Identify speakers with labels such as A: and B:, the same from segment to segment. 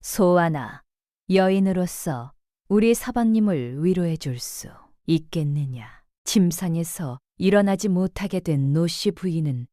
A: 소아나, 여인으로서 우리 사방님을 위로해 줄 수 있겠느냐. 침상에서 일어나지 못하게 된 노씨 부인은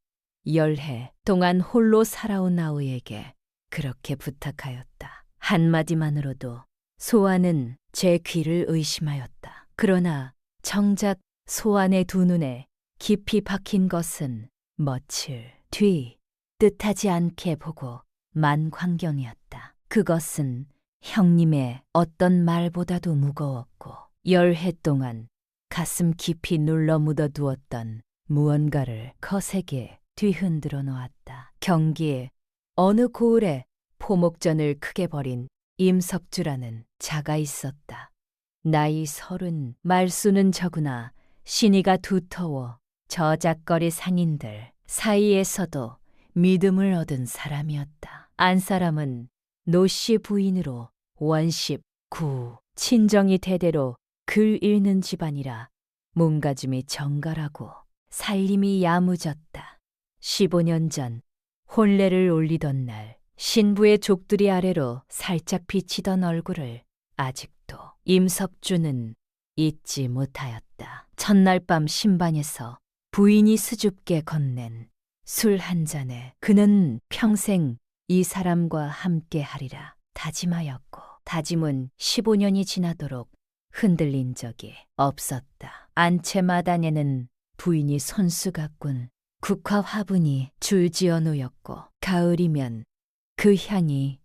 A: 열해 동안 홀로 살아온 아우에게 그렇게 부탁하였다. 한마디만으로도 소아는 제 귀를 의심하였다. 그러나 정작 소아의 두 눈에 깊이 박힌 것은 며칠 뒤 뜻하지 않게 보고 만 광경이었다. 그것은 형님의 어떤 말보다도 무거웠고 열해 동안 가슴 깊이 눌러 묻어두었던 무언가를 거세게 뒤흔들어 놓았다. 경기에 어느 고을에 포목전을 크게 벌인 임석주라는 자가 있었다. 나이 30, 말수는 적으나 신의가 두터워 저작거리 상인들 사이에서도 믿음을 얻은 사람이었다. 안사람은 노씨 부인으로 원십, 구, 친정이 대대로 글 읽는 집안이라 몸가짐이 정갈하고 살림이 야무졌다. 15년 전 혼례를 올리던 날 신부의 족두리 아래로 살짝 비치던 얼굴을 아직도 임석주는 잊지 못하였다. 첫날 밤 신방에서 부인이 수줍게 건넨 술 한 잔에 그는 평생 이 사람과 함께 하리라 다짐하였고 다짐은 15년이 지나도록 흔들린 적이 없었다. 안채마당에는 부인이 손수 가꾼 국화 화분이 줄지어 놓였고 가을이면 그 향이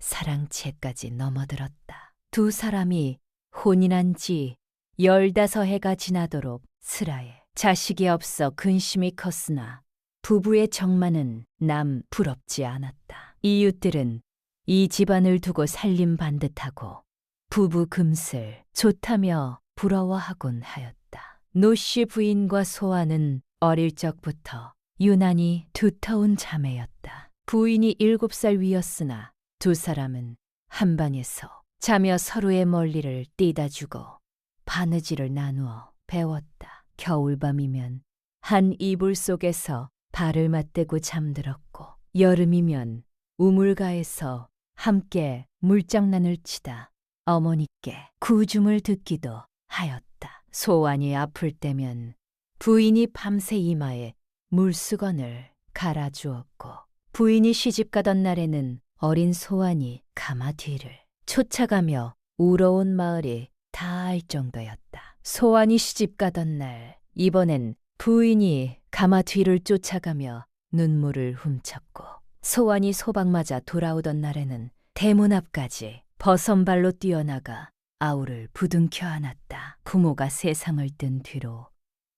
A: 사랑채까지 넘어들었다. 두 사람이 혼인한 지 15해가 지나도록 슬하에 자식이 없어 근심이 컸으나 부부의 정만은 남 부럽지 않았다. 이웃들은 이 집안을 두고 살림 반듯하고 부부 금슬 좋다며 부러워하곤 하였다. 노씨 부인과 소아는 어릴 적부터 유난히 두터운 자매였다. 부인이 7살 위였으나 두 사람은 한 방에서 자며 서로의 멀리를 띠다주고 바느질을 나누어 배웠다. 겨울밤이면 한 이불 속에서 발을 맞대고 잠들었고 여름이면 우물가에서 함께 물장난을 치다 어머니께 구중을 듣기도 하였다. 소환이 아플 때면 부인이 밤새 이마에 물수건을 갈아주었고 부인이 시집가던 날에는 어린 소환이 가마 뒤를 쫓아가며 울어온 마을이 다 알 정도였다. 소환이 시집가던 날 이번엔 부인이 가마 뒤를 쫓아가며 눈물을 훔쳤고 소환이 소박 맞아 돌아오던 날에는 대문 앞까지 버선발로 뛰어나가 아우를 부둥켜 안았다. 부모가 세상을 뜬 뒤로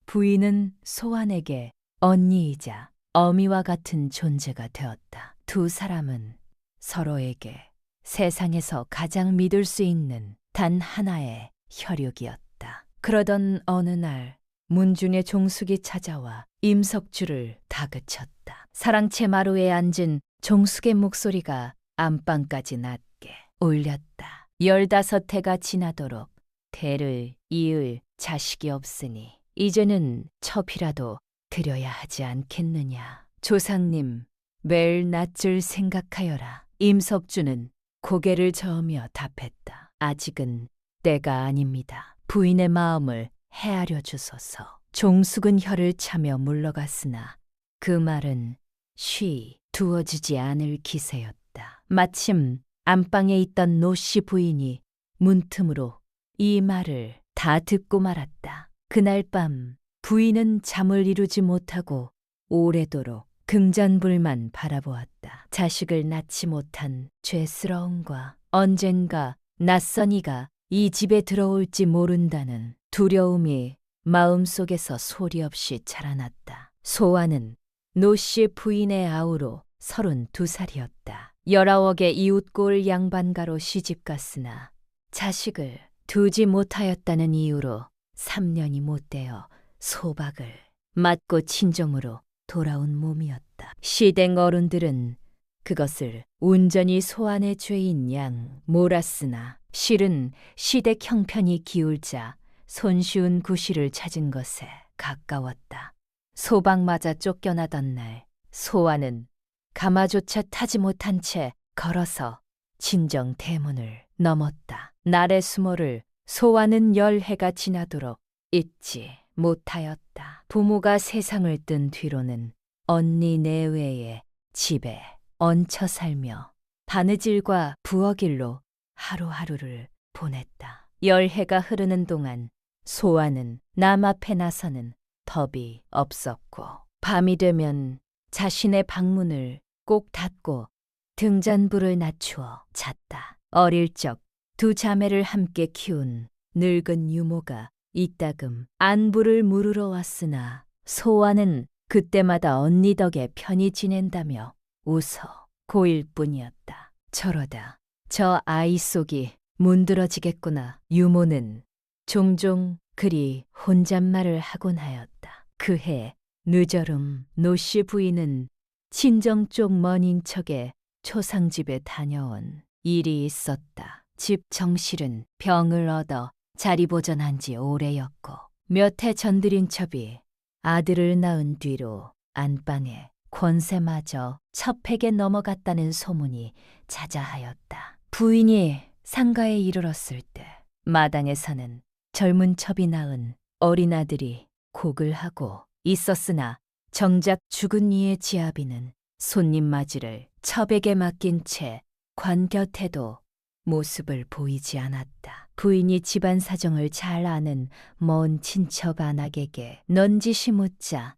A: 부인은 소환에게 언니이자 어미와 같은 존재가 되었다. 두 사람은 서로에게 세상에서 가장 믿을 수 있는 단 하나의 혈육이었다. 그러던 어느 날 문중의 종숙이 찾아와 임석주를 다그쳤다. 사랑채 마루에 앉은 종숙의 목소리가 안방까지 낮게 울렸다. 15해가 지나도록 대를 이을 자식이 없으니 이제는 첩이라도 드려야 하지 않겠느냐. 조상님, 매일 낯을 생각하여라. 임석주는 고개를 저으며 답했다. 아직은 때가 아닙니다. 부인의 마음을 헤아려 주소서. 종숙은 혀를 차며 물러갔으나 그 말은 쉬 두어지지 않을 기세였다. 마침 안방에 있던 노씨 부인이 문틈으로 이 말을 다 듣고 말았다. 그날 밤 부인은 잠을 이루지 못하고 오래도록 금잔불만 바라보았다. 자식을 낳지 못한 죄스러움과 언젠가 낯선 이가 이 집에 들어올지 모른다는 두려움이 마음속에서 소리 없이 자라났다. 소아는 노씨 부인의 아우로 32살이었다. 19의 이웃골 양반가로 시집갔으나 자식을 두지 못하였다는 이유로 3년이 못되어 소박을 맞고 친정으로 돌아온 몸이었다. 시댁 어른들은 그것을 온전히 소환의 죄인 양 몰았으나 실은 시댁 형편이 기울자 손쉬운 구실을 찾은 것에 가까웠다. 소박 맞아 쫓겨나던 날 소아는 가마조차 타지 못한 채 걸어서 친정 대문을 넘었다. 날의 수모를 소아는 열해가 지나도록 잊지 못하였다. 부모가 세상을 뜬 뒤로는 언니 내외의 집에 얹혀 살며 바느질과 부엌일로 하루하루를 보냈다. 열해가 흐르는 동안 소아는 남 앞에 나서는 법이 없었고 밤이 되면 자신의 방문을 꼭 닫고 등잔불을 낮추어 잤다. 어릴 적 두 자매를 함께 키운 늙은 유모가 이따금 안부를 물으러 왔으나 소아는 그때마다 언니 덕에 편히 지낸다며 웃어 고일 뿐이었다. 저러다 저 아이 속이 문드러지겠구나. 유모는 종종 그리 혼잣말을 하곤 하였다. 그해 늦어름 노씨 부인은 친정 쪽 먼 인척의 초상집에 다녀온 일이 있었다. 집 정실은 병을 얻어 자리보전한 지 오래였고 몇 해 전들인 첩이 아들을 낳은 뒤로 안방에 권세마저 첩에게 넘어갔다는 소문이 자자하였다. 부인이 상가에 이르렀을 때 마당에서는 젊은 첩이 낳은 어린아들이 곡을 하고 있었으나 정작 죽은 이의 지아비는 손님 맞이를 첩에게 맡긴 채 관 곁에도 모습을 보이지 않았다. 부인이 집안 사정을 잘 아는 먼 친척 안악에게 넌지시 묻자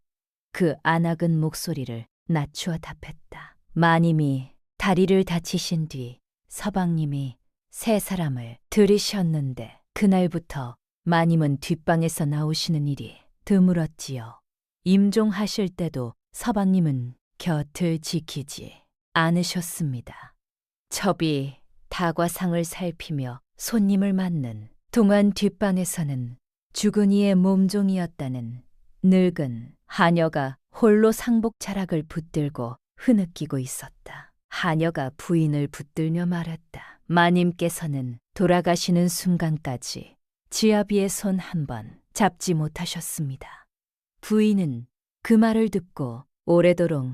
A: 그 안악은 목소리를 낮추어 답했다. 마님이 다리를 다치신 뒤 서방님이 세 사람을 들이셨는데 그날부터 마님은 뒷방에서 나오시는 일이 드물었지요. 임종하실 때도 서방님은 곁을 지키지 않으셨습니다. 첩이 다과상을 살피며 손님을 맞는 동안 뒷방에서는 죽은 이의 몸종이었다는 늙은 하녀가 홀로 상복 자락을 붙들고 흐느끼고 있었다. 하녀가 부인을 붙들며 말했다. 마님께서는 돌아가시는 순간까지 지아비의 손 한 번 잡지 못하셨습니다. 부인은 그 말을 듣고 오래도록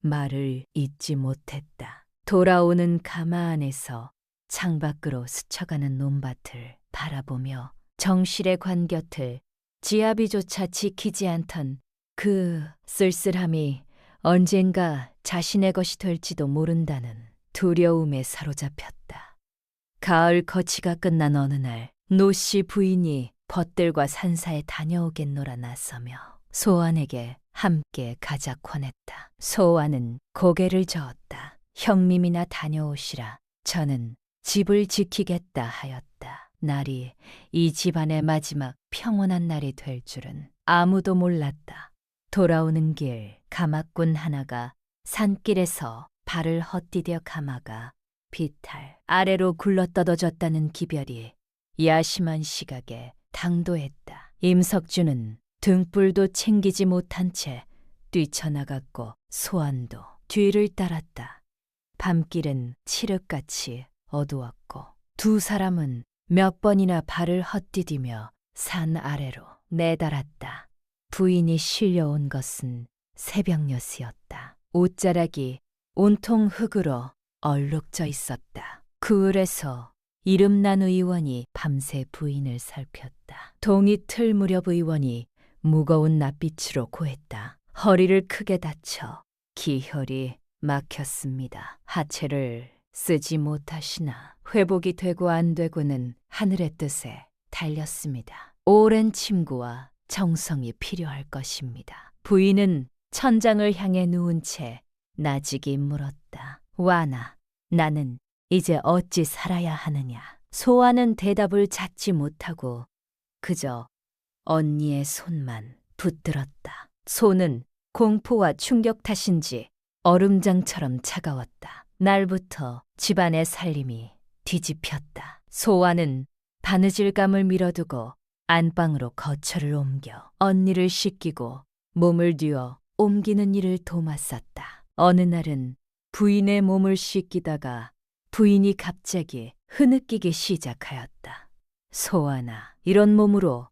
A: 말을 잇지 못했다. 돌아오는 가마 안에서 창밖으로 스쳐가는 논밭을 바라보며 정실의 관 곁을 지아비조차 지키지 않던 그 쓸쓸함이 언젠가 자신의 것이 될지도 모른다는 두려움에 사로잡혔다. 가을 거치가 끝난 어느 날 노씨 부인이 벗들과 산사에 다녀오겠노라 나서며 소안에게 함께 가자 권했다. 소안은 고개를 저었다. 형님이나 다녀오시라. 저는 집을 지키겠다 하였다. 날이 이 집안의 마지막 평온한 날이 될 줄은 아무도 몰랐다. 돌아오는 길 가마꾼 하나가 산길에서 발을 헛디뎌 가마가 비탈 아래로 굴러떠도졌다는 기별이 야심한 시각에 당도했다. 임석준은 등불도 챙기지 못한 채 뛰쳐나갔고 소안도 뒤를 따랐다. 밤길은 칠흑같이 어두웠고 두 사람은 몇 번이나 발을 헛디디며 산 아래로 내달았다. 부인이 실려온 것은 새벽녘이었다. 옷자락이 온통 흙으로 얼룩져 있었다. 그 을에서 이름난 의원이 밤새 부인을 살폈다. 동이 틀 무렵 의원이 무거운 낯빛으로 고했다. 허리를 크게 다쳐 기혈이 막혔습니다. 하체를 쓰지 못하시나 회복이 되고 안 되고는 하늘의 뜻에 달렸습니다. 오랜 침구와 정성이 필요할 것입니다. 부인은 천장을 향해 누운 채 나직이 물었다. 와나, 나는 이제 어찌 살아야 하느냐. 소아는 대답을 찾지 못하고 그저 언니의 손만 붙들었다. 손은 공포와 충격 탓인지 얼음장처럼 차가웠다. 날부터 집안의 살림이 뒤집혔다. 소아는 바느질감을 밀어두고 안방으로 거처를 옮겨 언니를 씻기고 몸을 뒤어 옮기는 일을 도맡았다. 어느 날은 부인의 몸을 씻기다가 부인이 갑자기 흐느끼기 시작하였다. 소아나, 이런 몸으로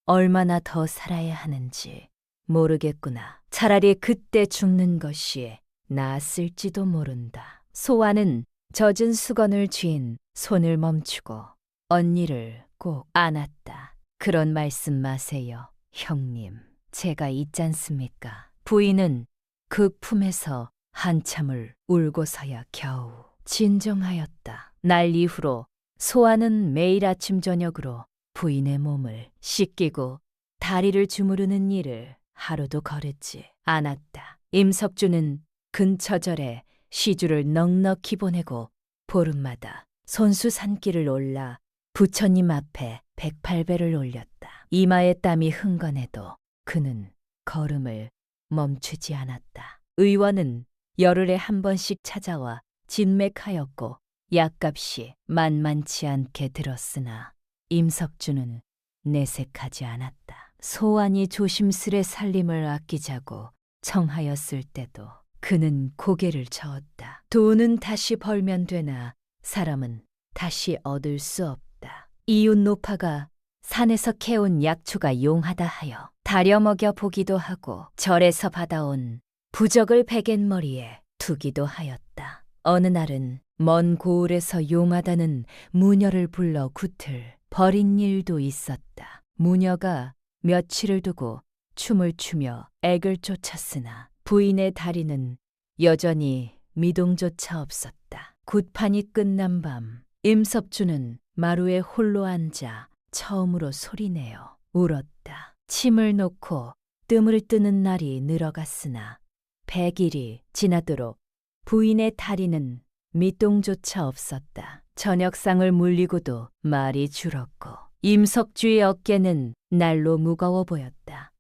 A: 얼마나 더 살아야 하는지 모르겠구나. 차라리 그때 죽는 것이 나았을지도 모른다. 소아는 젖은 수건을 쥔 손을 멈추고 언니를 꼭 안았다. 그런 말씀 마세요, 형님. 제가 있잖습니까? 부인은 그 품에서 한참을 울고서야 겨우 진정하였다. 날 이후로 소아는 매일 아침 저녁으로 부인의 몸을 씻기고 다리를 주무르는 일을 하루도 거르지 않았다. 임석주는 근처절에 시주를 넉넉히 보내고 보름마다 손수 산길을 올라 부처님 앞에 108배를 올렸다. 이마에 땀이 흥건해도 그는 걸음을 멈추지 않았다. 의원은 열흘에 한 번씩 찾아와 진맥하였고 약값이 만만치 않게 들었으나 임석주는 내색하지 않았다. 소환이 조심스레 살림을 아끼자고 청하였을 때도 그는 고개를 저었다. 돈은 다시 벌면 되나 사람은 다시 얻을 수 없다. 이웃 노파가 산에서 캐온 약초가 용하다 하여 다려 먹여 보기도 하고 절에서 받아온 부적을 베갯머리에 두기도 하였다. 어느 날은 먼 고을에서 용하다는 무녀를 불러 굿을 벌인 일도 있었다. 무녀가 며칠을 두고 춤을 추며 액을 쫓았으나 부인의 다리는 여전히 미동조차 없었다. 굿판이 끝난 밤 임석주는 마루에 홀로 앉아 처음으로 소리내어 울었다. 침을 놓고 뜸을 뜨는 날이 늘어갔으나 100일이 지나도록 부인의 다리는 밑동조차 없었다. 저녁상을 물리고도 말이 줄었고 임석주의 어깨는 날로 무거워 보였다.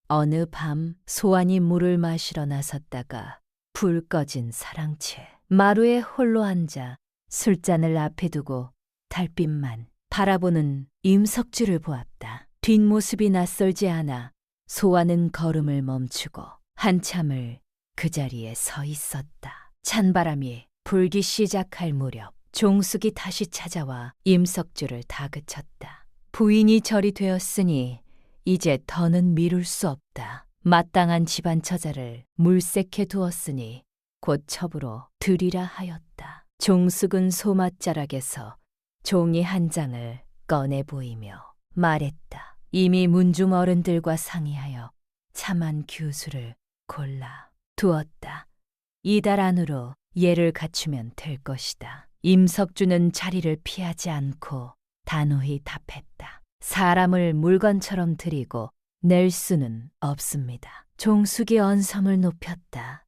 A: 어느 밤 소환이 물을 마시러 나섰다가 불 꺼진 사랑채 마루에 홀로 앉아 술잔을 앞에 두고 달빛만 바라보는 임석주를 보았다. 뒷모습이 낯설지 않아 소환은 걸음을 멈추고 한참을 그 자리에 서 있었다. 찬바람이 불기 시작할 무렵 종숙이 다시 찾아와 임석주를 다그쳤다. 부인이 절이 되었으니 이제 더는 미룰 수 없다. 마땅한 집안 처자를 물색해 두었으니 곧 첩으로 드리라 하였다. 종숙은 소맛자락에서 종이 한 장을 꺼내 보이며 말했다. 이미 문중 어른들과 상의하여 참한 규수를 골라 두었다. 이달 안으로 예를 갖추면 될 것이다. 임석주는 자리를 피하지 않고 단호히 답했다. 사람을 물건처럼 들이고 낼 수는 없습니다. 종숙이 언섬을 높였다.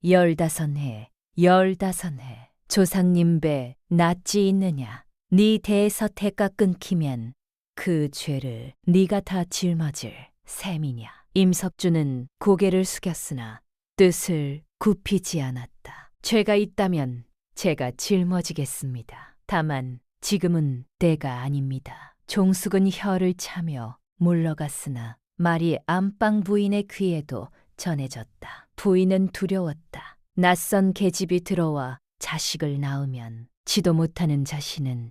A: 15해, 15해. 조상님 배 낫지 있느냐? 네 대에서 대가 끊기면 그 죄를 네가 다 짊어질 셈이냐? 임석주는 고개를 숙였으나 뜻을 굽히지 않았다. 죄가 있다면 제가 짊어지겠습니다. 다만 지금은 때가 아닙니다. 종숙은 혀를 차며 물러갔으나 말이 안방 부인의 귀에도 전해졌다. 부인은 두려웠다. 낯선 계집이 들어와 자식을 낳으면 지도 못하는 자신은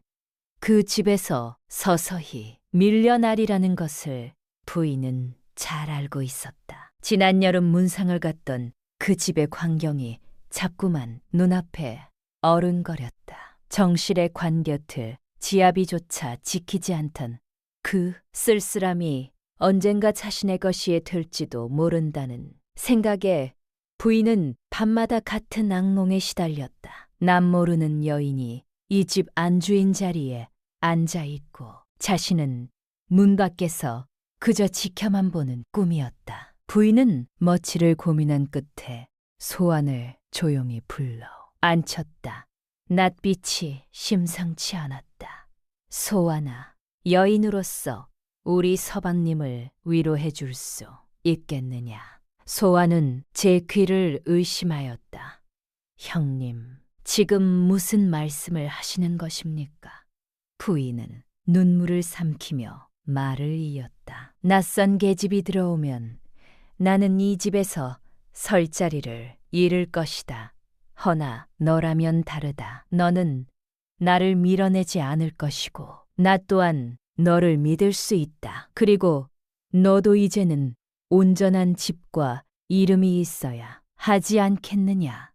A: 그 집에서 서서히 밀려나리라는 것을 부인은 잘 알고 있었다. 지난 여름 문상을 갔던 그 집의 광경이 자꾸만 눈앞에 어른거렸다. 정실의 관 곁을 지아비조차 지키지 않던 그 쓸쓸함이 언젠가 자신의 것이 될지도 모른다는 생각에 부인은 밤마다 같은 악몽에 시달렸다. 남 모르는 여인이 이 집 안주인 자리에 앉아있고 자신은 문 밖에서 그저 지켜만 보는 꿈이었다. 부인은 며칠을 고민한 끝에 소환을 조용히 불러 앉혔다. 낯빛이 심상치 않았다. 소환아, 여인으로서 우리 서방님을 위로해 줄 수 있겠느냐? 소환은 제 귀를 의심하였다. 형님, 지금 무슨 말씀을 하시는 것입니까? 부인은 눈물을 삼키며 말을 이었다. 낯선 계집이 들어오면 나는 이 집에서 설 자리를 잃을 것이다. 허나 너라면 다르다. 너는 나를 밀어내지 않을 것이고 나 또한 너를 믿을 수 있다. 그리고 너도 이제는 온전한 집과 이름이 있어야 하지 않겠느냐.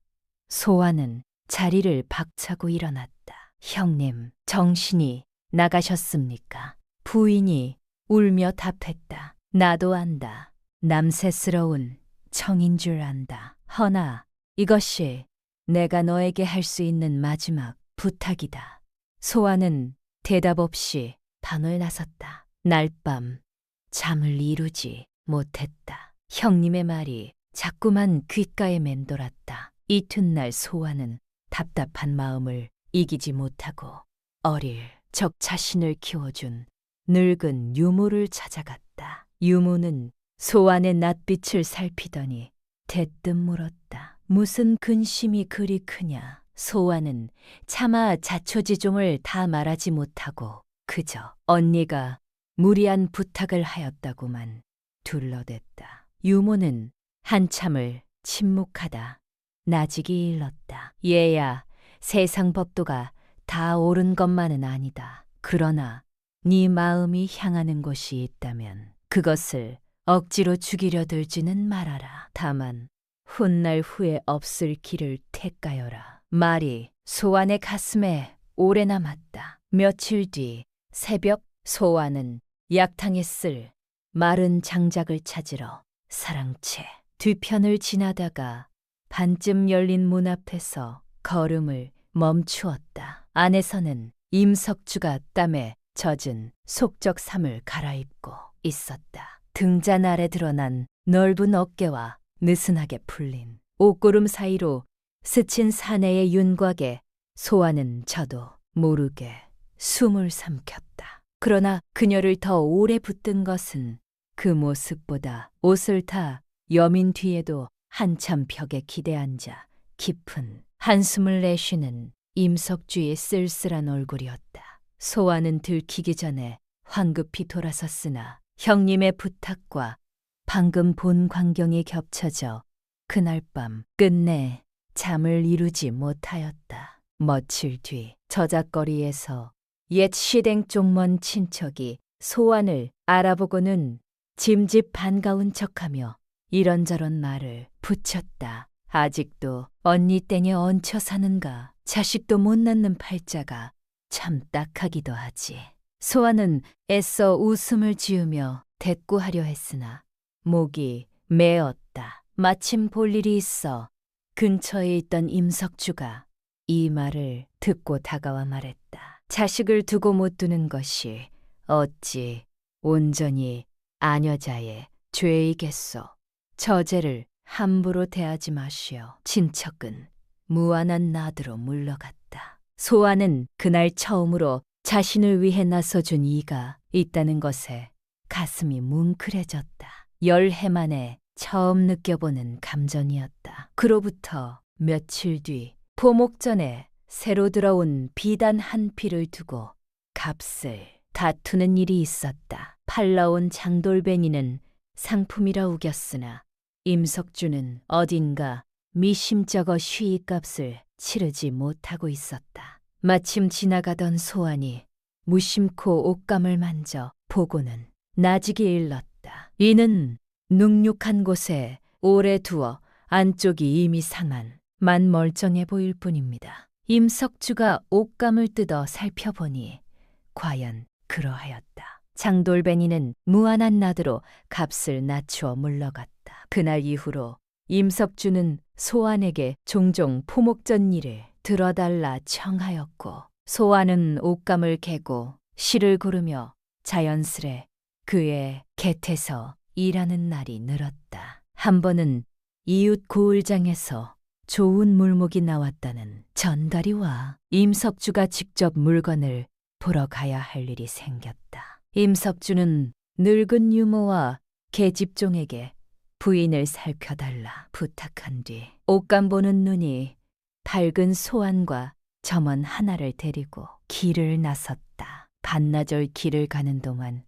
A: 소환은 자리를 박차고 일어났다. 형님, 정신이 나가셨습니까? 부인이 울며 답했다. 나도 안다. 남새스러운 청인 줄 안다. 허나 이것이 내가 너에게 할 수 있는 마지막 부탁이다. 소아는 대답 없이 방을 나섰다. 날밤 잠을 이루지 못했다. 형님의 말이 자꾸만 귓가에 맴돌았다. 이튿날 소아는 답답한 마음을 이기지 못하고 어릴 적 자신을 키워준 늙은 유모를 찾아갔다. 유모는 소안의 낯빛을 살피더니 대뜸 물었다. 무슨 근심이 그리 크냐? 소아는 차마 자초지종을 다 말하지 못하고 그저 언니가 무리한 부탁을 하였다고만 둘러댔다. 유모는 한참을 침묵하다 나직이 일렀다. 얘야, 세상 법도가 다 옳은 것만은 아니다. 그러나 네 마음이 향하는 곳이 있다면 그것을 억지로 죽이려 들지는 말아라. 다만 훗날 후에 없을 길을 택하여라. 말이 소안의 가슴에 오래 남았다. 며칠 뒤 새벽 소안은 약탕에 쓸 마른 장작을 찾으러 사랑채 뒤편을 지나다가 반쯤 열린 문 앞에서 걸음을 멈추었다. 안에서는 임석주가 땀에 젖은 속적衫을 갈아입고 있었다. 등잔 아래 드러난 넓은 어깨와 느슨하게 풀린 옷고름 사이로 스친 사내의 윤곽에 소아는 저도 모르게 숨을 삼켰다. 그러나 그녀를 더 오래 붙든 것은 그 모습보다 옷을 타 여민 뒤에도 한참 벽에 기대앉아 깊은 한숨을 내쉬는 임석주의 쓸쓸한 얼굴이었다. 소아는 들키기 전에 황급히 돌아섰으나 형님의 부탁과 방금 본 광경이 겹쳐져 그날 밤 끝내 잠을 이루지 못하였다. 며칠 뒤 저작거리에서 옛 시댁 쪽 먼 친척이 소안을 알아보고는 짐짓 반가운 척하며 이런저런 말을 붙였다. 아직도 언니 땡에 얹혀 사는가. 자식도 못 낳는 팔자가 참 딱하기도 하지. 소아는 애써 웃음을 지으며 대꾸하려 했으나 목이 메었다. 마침 볼 일이 있어 근처에 있던 임석주가 이 말을 듣고 다가와 말했다. 자식을 두고 못 두는 것이 어찌 온전히 아녀자의 죄이겠소. 저죄를 함부로 대하지 마시오. 친척은 무안한 나드로 물러갔다. 소아는 그날 처음으로 자신을 위해 나서준 이가 있다는 것에 가슴이 뭉클해졌다. 10해 만에 처음 느껴보는 감정이었다. 그로부터 며칠 뒤 포목전에 새로 들어온 비단 한 피를 두고 값을 다투는 일이 있었다. 팔러온 장돌뱅이는 상품이라 우겼으나 임석주는 어딘가 미심쩍어 쉬이값을 치르지 못하고 있었다. 마침 지나가던 소안이 무심코 옷감을 만져 보고는 나직이 일렀다. 이는 눅눅한 곳에 오래 두어 안쪽이 이미 상한 만 멀쩡해 보일 뿐입니다. 임석주가 옷감을 뜯어 살펴보니 과연 그러하였다. 장돌뱅이는 무안한 나드로 값을 낮추어 물러갔다. 그날 이후로 임석주는 소안에게 종종 포목전 일을 들어달라 청하였고 소안은 옷감을 개고 시를 고르며 자연스레 그의 곁에서 일하는 날이 늘었다. 한 번은 이웃 고을장에서 좋은 물목이 나왔다는 전달이 와 임석주가 직접 물건을 보러 가야 할 일이 생겼다. 임석주는 늙은 유모와 계집종에게 부인을 살펴달라 부탁한 뒤 옷감 보는 눈이 밝은 소안과 점원 하나를 데리고 길을 나섰다. 반나절 길을 가는 동안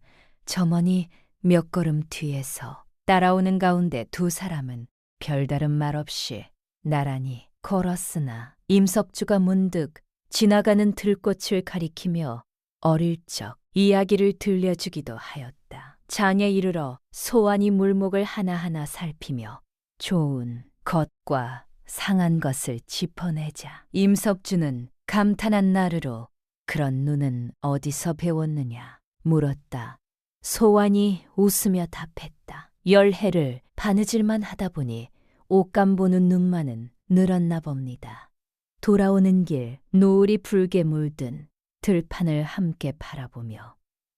A: 점원이 몇 걸음 뒤에서 따라오는 가운데 두 사람은 별다른 말 없이 나란히 걸었으나 임석주가 문득 지나가는 들꽃을 가리키며 어릴 적 이야기를 들려주기도 하였다. 장에 이르러 소안이 물목을 하나하나 살피며 좋은 겉과 상한 것을 짚어내자 임석주는 감탄한 나르로 그런 눈은 어디서 배웠느냐 물었다. 소환이 웃으며 답했다. 열해를 바느질만 하다 보니 옷감 보는 눈만은 늘었나 봅니다. 돌아오는 길 노을이 붉게 물든 들판을 함께 바라보며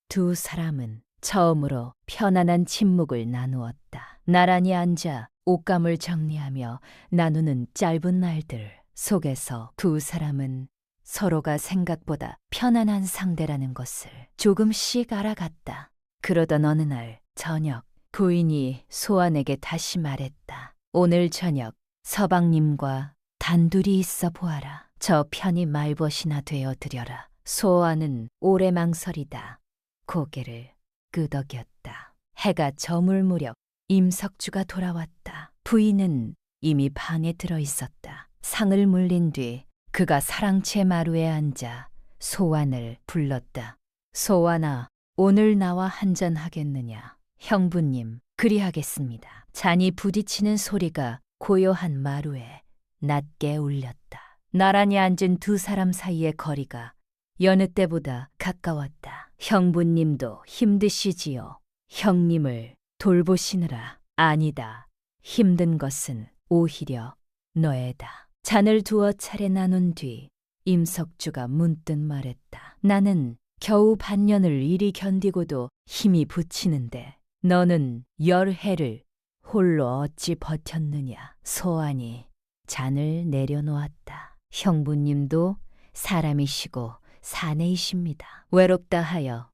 A: 두 사람은 처음으로 편안한 침묵을 나누었다. 나란히 앉아 옷감을 정리하며 나누는 짧은 날들 속에서 두 사람은 서로가 생각보다 편안한 상대라는 것을 조금씩 알아갔다. 그러던 어느 날 저녁 부인이 소환에게 다시 말했다. 오늘 저녁 서방님과 단둘이 있어 보아라. 저 편히 말벗이나 되어 드려라. 소환은 오래 망설이다 고개를 끄덕였다. 해가 저물 무렵 임석주가 돌아왔다. 부인은 이미 방에 들어 있었다. 상을 물린 뒤 그가 사랑채 마루에 앉아 소환을 불렀다. 소환아, 오늘 나와 한잔 하겠느냐? 형부님, 그리하겠습니다. 잔이 부딪히는 소리가 고요한 마루에 낮게 울렸다. 나란히 앉은 두 사람 사이의 거리가 여느 때보다 가까웠다. 형부님도 힘드시지요. 형님을 돌보시느라. 아니다. 힘든 것은 오히려 너애다. 잔을 두어 차례 나눈 뒤 임석주가 문득 말했다. 나는 겨우 반년을 이리 견디고도 힘이 붙이는데 너는 열해를 홀로 어찌 버텼느냐. 소환이 잔을 내려놓았다. 형부님도 사람이시고 사내이십니다. 외롭다 하여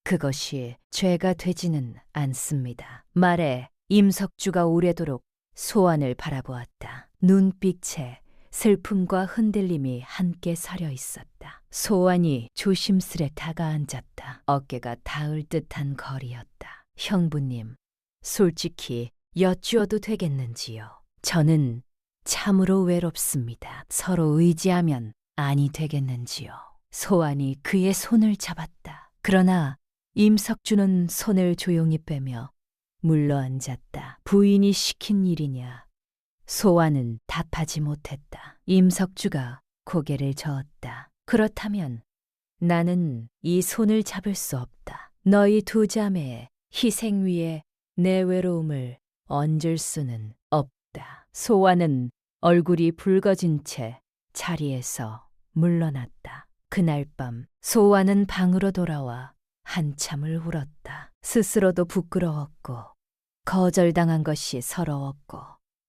A: 그것이 죄가 되지는 않습니다. 말에 임석주가 오래도록 소환을 바라보았다. 눈빛에 슬픔과 흔들림이 함께 서려 있었다. 소환이 조심스레 다가앉았다. 어깨가 닿을 듯한 거리였다. 형부님, 솔직히 여쭈어도 되겠는지요? 저는 참으로 외롭습니다. 서로 의지하면 아니 되겠는지요? 소환이 그의 손을 잡았다. 그러나 임석주는 손을 조용히 빼며 물러앉았다. 부인이 시킨 일이냐? 소환은 답하지 못했다. 임석주가 고개를 저었다. 그렇다면 나는 이 손을 잡을 수 없다. 너희 두 자매의 희생 위에 내 외로움을 얹을 수는 없다. 소환은 얼굴이 붉어진 채 자리에서 물러났다. 그날 밤 소환은 방으로 돌아와 한참을 울었다. 스스로도 부끄러웠고 거절당한 것이 서러웠고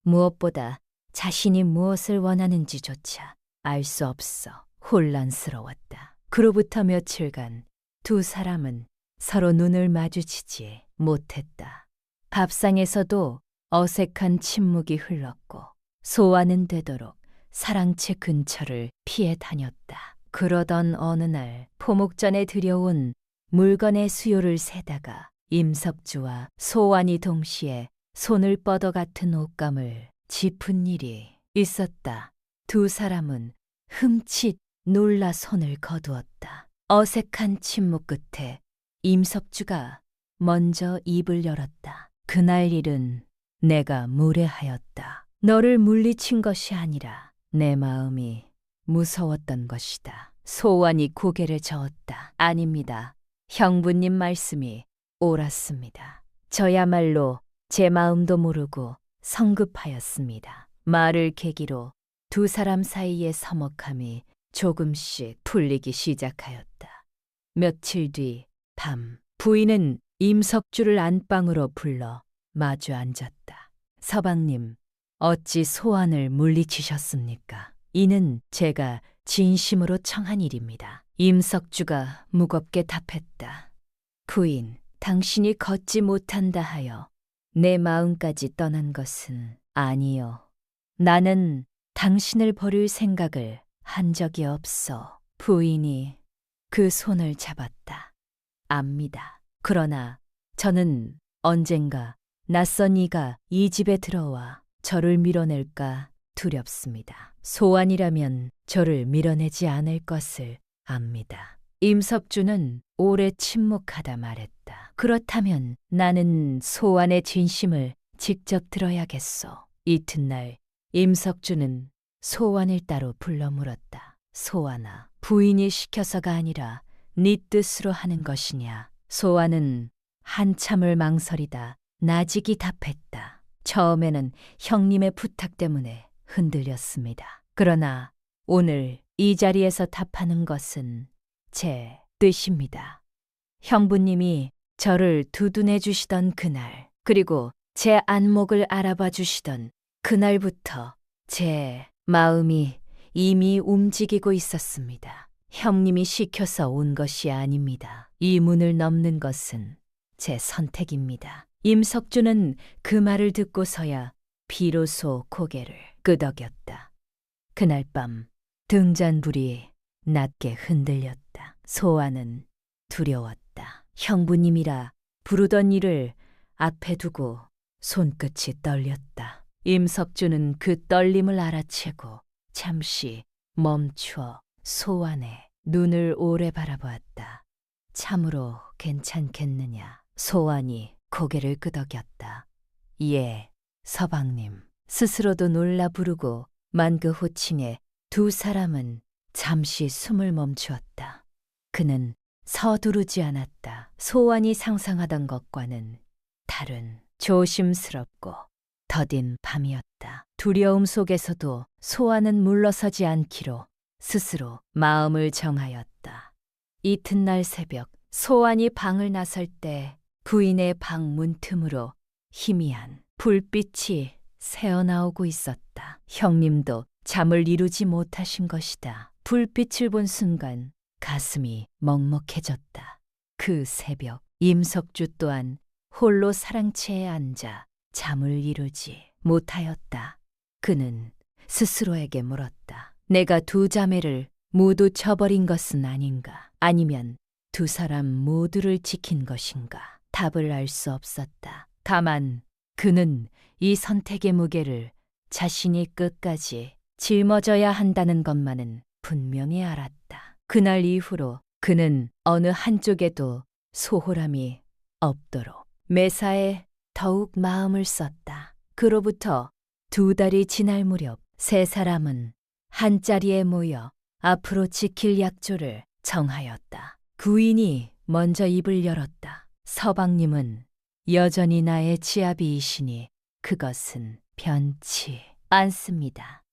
A: 무엇보다 자신이 무엇을 원하는지조차 알 수 없어 혼란스러웠다. 그로부터 며칠간 두 사람은 서로 눈을 마주치지 못했다. 밥상에서도 어색한 침묵이 흘렀고 소환은 되도록 사랑채 근처를 피해 다녔다. 그러던 어느 날 포목전에 들여온 물건의 수요를 세다가 임석주와 소환이 동시에 손을 뻗어 같은 옷감을 짚은 일이 있었다. 두 사람은 흠칫 놀라 손을 거두었다. 어색한 침묵 끝에 임석주가 먼저 입을 열었다. 그날 일은 내가 무례하였다. 너를 물리친 것이 아니라 내 마음이 무서웠던 것이다. 소환이 고개를 저었다. 아닙니다. 형부님 말씀이 옳았습니다. 저야말로 제 마음도 모르고 성급하였습니다. 말을 계기로 두 사람 사이의 서먹함이 조금씩 풀리기 시작하였다. 며칠 뒤 밤 부인은 임석주를 안방으로 불러 마주 앉았다. 서방님, 어찌 소환을 물리치셨습니까? 이는 제가 진심으로 청한 일입니다. 임석주가 무겁게 답했다. 부인, 당신이 걷지 못한다 하여 내 마음까지 떠난 것은 아니요. 나는 당신을 버릴 생각을 한 적이 없어. 부인이 그 손을 잡았다. 압니다. 그러나 저는 언젠가 낯선 이가 이 집에 들어와 저를 밀어낼까 두렵습니다. 소환이라면 저를 밀어내지 않을 것을 압니다. 임석주는 오래 침묵하다 말했다. 그렇다면 나는 소환의 진심을 직접 들어야겠소. 이튿날 임석주는 소환을 따로 불러 물었다. 소환아, 부인이 시켜서가 아니라 네 뜻으로 하는 것이냐? 소환은 한참을 망설이다 나직이 답했다. 처음에는 형님의 부탁 때문에 흔들렸습니다. 그러나 오늘 이 자리에서 답하는 것은 제 뜻입니다. 형부님이 저를 두둔해 주시던 그날, 그리고 제 안목을 알아봐 주시던 그날부터 제 마음이 이미 움직이고 있었습니다. 형님이 시켜서 온 것이 아닙니다. 이 문을 넘는 것은 제 선택입니다. 임석주는 그 말을 듣고서야 비로소 고개를 끄덕였다. 그날 밤 등잔불이 낮게 흔들렸다. 소환은 두려웠다. 형부님이라 부르던 이를 앞에 두고 손끝이 떨렸다. 임석주는 그 떨림을 알아채고 잠시 멈추어 소환의 눈을 오래 바라보았다. 참으로 괜찮겠느냐? 소환이 고개를 끄덕였다. 예, 서방님. 스스로도 놀라 부르고 만 그 호칭에 두 사람은 잠시 숨을 멈추었다. 그는 서두르지 않았다. 소환이 상상하던 것과는 다른 조심스럽고 더딘 밤이었다. 두려움 속에서도 소환은 물러서지 않기로 스스로 마음을 정하였다. 이튿날 새벽 소환이 방을 나설 때 부인의 방 문틈으로 희미한 불빛이 새어나오고 있었다. 형님도 잠을 이루지 못하신 것이다. 불빛을 본 순간 가슴이 먹먹해졌다. 그 새벽 임석주 또한 홀로 사랑채에 앉아 잠을 이루지 못하였다. 그는 스스로에게 물었다. 내가 두 자매를 모두 쳐버린 것은 아닌가? 아니면 두 사람 모두를 지킨 것인가? 답을 알 수 없었다. 다만 그는 이 선택의 무게를 자신이 끝까지 짊어져야 한다는 것만은 분명히 알았다. 그날 이후로 그는 어느 한쪽에도 소홀함이 없도록 매사에 더욱 마음을 썼다. 그로부터 두 달이 지날 무렵 세 사람은 한자리에 모여 앞으로 지킬 약조를 정하였다. 구인이 먼저 입을 열었다. 서방님은 여전히 나의 지아비이시니 그것은 변치 않습니다.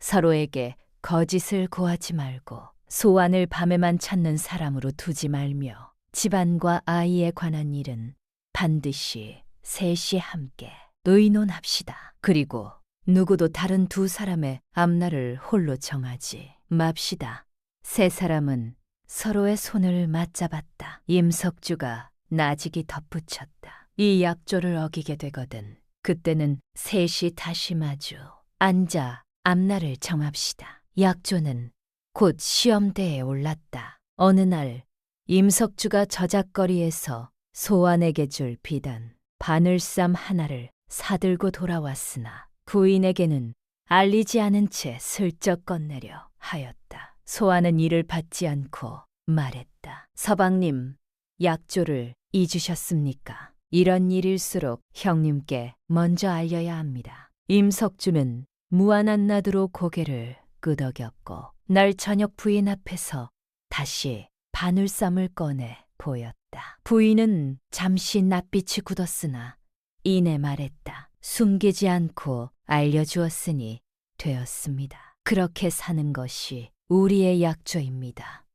A: 서로에게 거짓을 고하지 말고 소환을 밤에만 찾는 사람으로 두지 말며 집안과 아이에 관한 일은 반드시 셋이 함께 의논합시다. 그리고 누구도 다른 두 사람의 앞날을 홀로 정하지 맙시다. 세 사람은 서로의 손을 맞잡았다. 임석주가 나직이 덧붙였다. 이 약조를 어기게 되거든 그때는 셋이 다시 마주 앉아 앞날을 정합시다. 약조는 곧 시험대에 올랐다. 어느 날 임석주가 저작거리에서 소환에게 줄 비단 바늘쌈 하나를 사들고 돌아왔으나 부인에게는 알리지 않은 채 슬쩍 건네려 하였다. 소환은 이를 받지 않고 말했다. 서방님, 약조를 잊으셨습니까? 이런 일일수록 형님께 먼저 알려야 합니다. 임석주는 무안한 나드로 고개를 끄덕였고 날 저녁 부인 앞에서 다시 바늘쌈을 꺼내 보였다. 부인은 잠시 낯빛이 굳었으나 이내 말했다. 숨기지 않고 알려주었으니 되었습니다. 그렇게 사는 것이 우리의 약조입니다.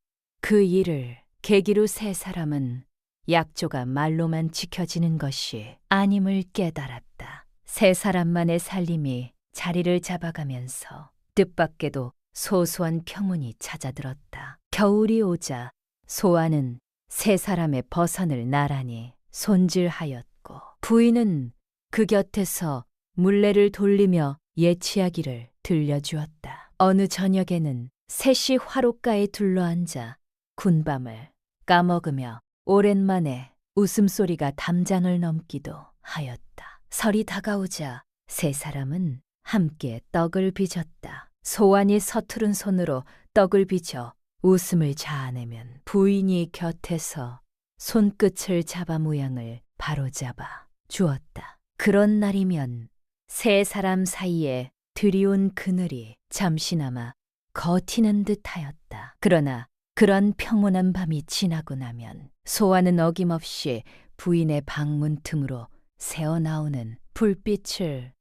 A: 그 일을 계기로 세 사람은 약조가 말로만 지켜지는 것이 아님을 깨달았다. 세 사람만의 살림이 자리를 잡아가면서 뜻밖에도 소소한 평온이 찾아들었다. 겨울이 오자 소아는 세 사람의 버선을 나란히 손질하였고 부인은 그 곁에서 물레를 돌리며 예치하기를 들려주었다. 어느 저녁에는 셋이 화롯가에 둘러앉아 군밤을 까먹으며 오랜만에 웃음소리가 담장을 넘기도 하였다. 설이 다가오자 세 사람은 함께 떡을 빚었다. 소환이 서투른 손으로 떡을 빚어 웃음을 자아내면 부인이 곁에서 손끝을 잡아 모양을 바로잡아 주었다. 그런 날이면 세 사람 사이에 들이온 그늘이 잠시나마 거티는 듯하였다. 그러나 그런 평온한 밤이 지나고 나면 소아는 어김없이 부인의 방문 틈으로 새어나오는 불빛을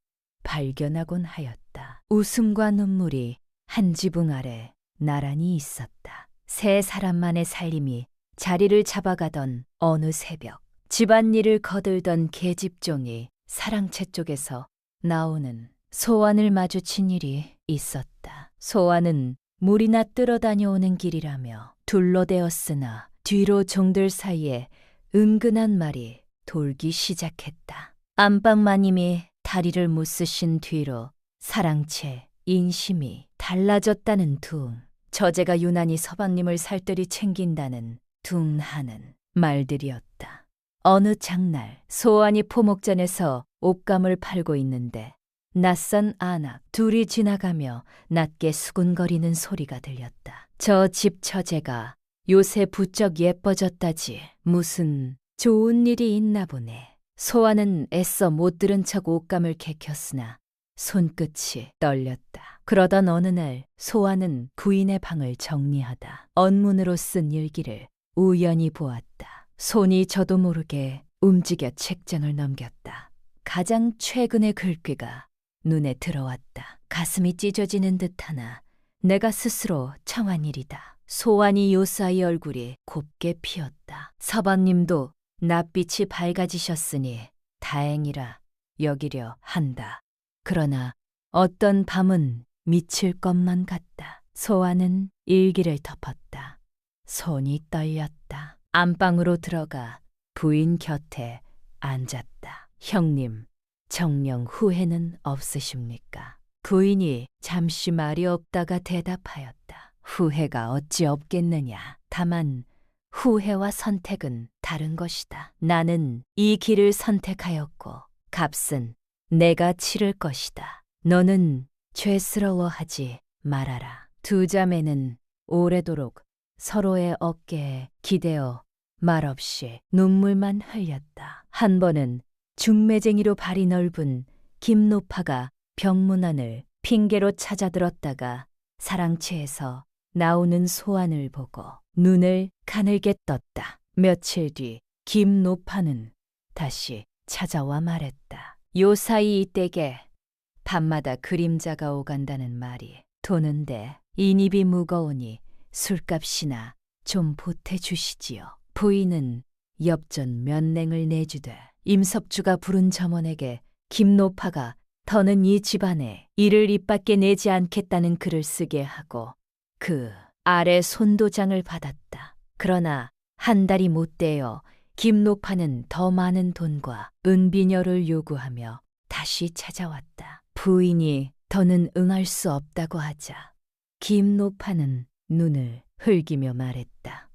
A: 발견하곤 하였다. 웃음과 눈물이 한 지붕 아래 나란히 있었다. 세 사람만의 살림이 자리를 잡아가던 어느 새벽, 집안일을 거들던 계집종이 사랑채 쪽에서 나오는 소환을 마주친 일이 있었다. 소환은 물이나 뜨러 다녀오는 길이라며 둘러대었으나 뒤로 종들 사이에 은근한 말이 돌기 시작했다. 안방마님이 다리를 무쓰신 뒤로 사랑채 인심이 달라졌다는 둥, 저제가 유난히 서방님을 살뜰히 챙긴다는 둥하는 말들이었다. 어느 장날 소환이 포목전에서 옷감을 팔고 있는데 낯선 아낙 둘이 지나가며 낮게 수군거리는 소리가 들렸다. 저 집 처제가 요새 부쩍 예뻐졌다지 무슨 좋은 일이 있나 보네. 소환은 애써 못 들은 척 옷감을 개켰으나 손끝이 떨렸다. 그러던 어느 날 소환은 부인의 방을 정리하다 언문으로 쓴 일기를 우연히 보았다. 손이 저도 모르게 움직여 책장을 넘겼다. 가장 최근의 글귀가 눈에 들어왔다. 가슴이 찢어지는 듯하나 내가 스스로 청한 일이다. 소환이 요사이 얼굴이 곱게 피었다. 서방님도 낯빛이 밝아지셨으니 다행이라 여기려 한다. 그러나 어떤 밤은 미칠 것만 같다. 소환은 일기를 덮었다. 손이 떨렸다. 안방으로 들어가 부인 곁에 앉았다. 형님, 정령 후회는 없으십니까? 부인이 잠시 말이 없다가 대답하였다. 후회가 어찌 없겠느냐. 다만 후회와 선택은 다른 것이다. 나는 이 길을 선택하였고 값은 내가 치를 것이다. 너는 죄스러워하지 말아라. 두 자매는 오래도록 서로의 어깨에 기대어 말없이 눈물만 흘렸다. 한 번은 중매쟁이로 발이 넓은 김노파가 병문안을 핑계로 찾아들었다가 사랑채에서 나오는 소안을 보고 눈을 가늘게 떴다. 며칠 뒤 김노파는 다시 찾아와 말했다. 요사이 이 댁에 밤마다 그림자가 오간다는 말이 도는데 인입이 무거우니 술값이나 좀 보태주시지요. 부인은 엽전 몇 냉을 내주되 임석주가 부른 점원에게 김노파가 더는 이 집안에 이를 입 밖에 내지 않겠다는 글을 쓰게 하고 그 아래 손도장을 받았다. 그러나 한 달이 못 되어 김노파는 더 많은 돈과 은비녀를 요구하며 다시 찾아왔다. 부인이 더는 응할 수 없다고 하자 김노파는 눈을 흘기며 말했다.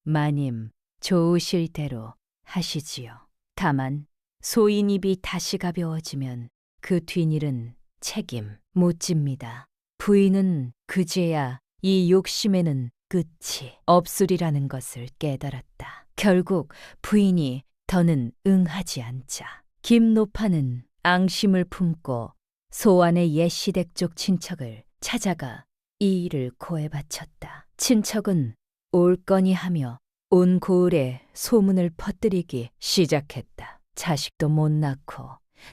A: 마님, 좋으실 대로 하시지요. 다만 소인입이 다시 가벼워지면 그 뒷일은 책임 못 집니다. 부인은 그제야 이 욕심에는 끝이 없으리라는 것을 깨달았다. 결국 부인이 더는 응하지 않자 김노파는 앙심을 품고 소안의 옛 시댁 쪽 친척을 찾아가 이 일을 고해 바쳤다. 친척은 올거니 하며 온 고을에 소문을 퍼뜨리기 시작했다. 자식도 못 낳고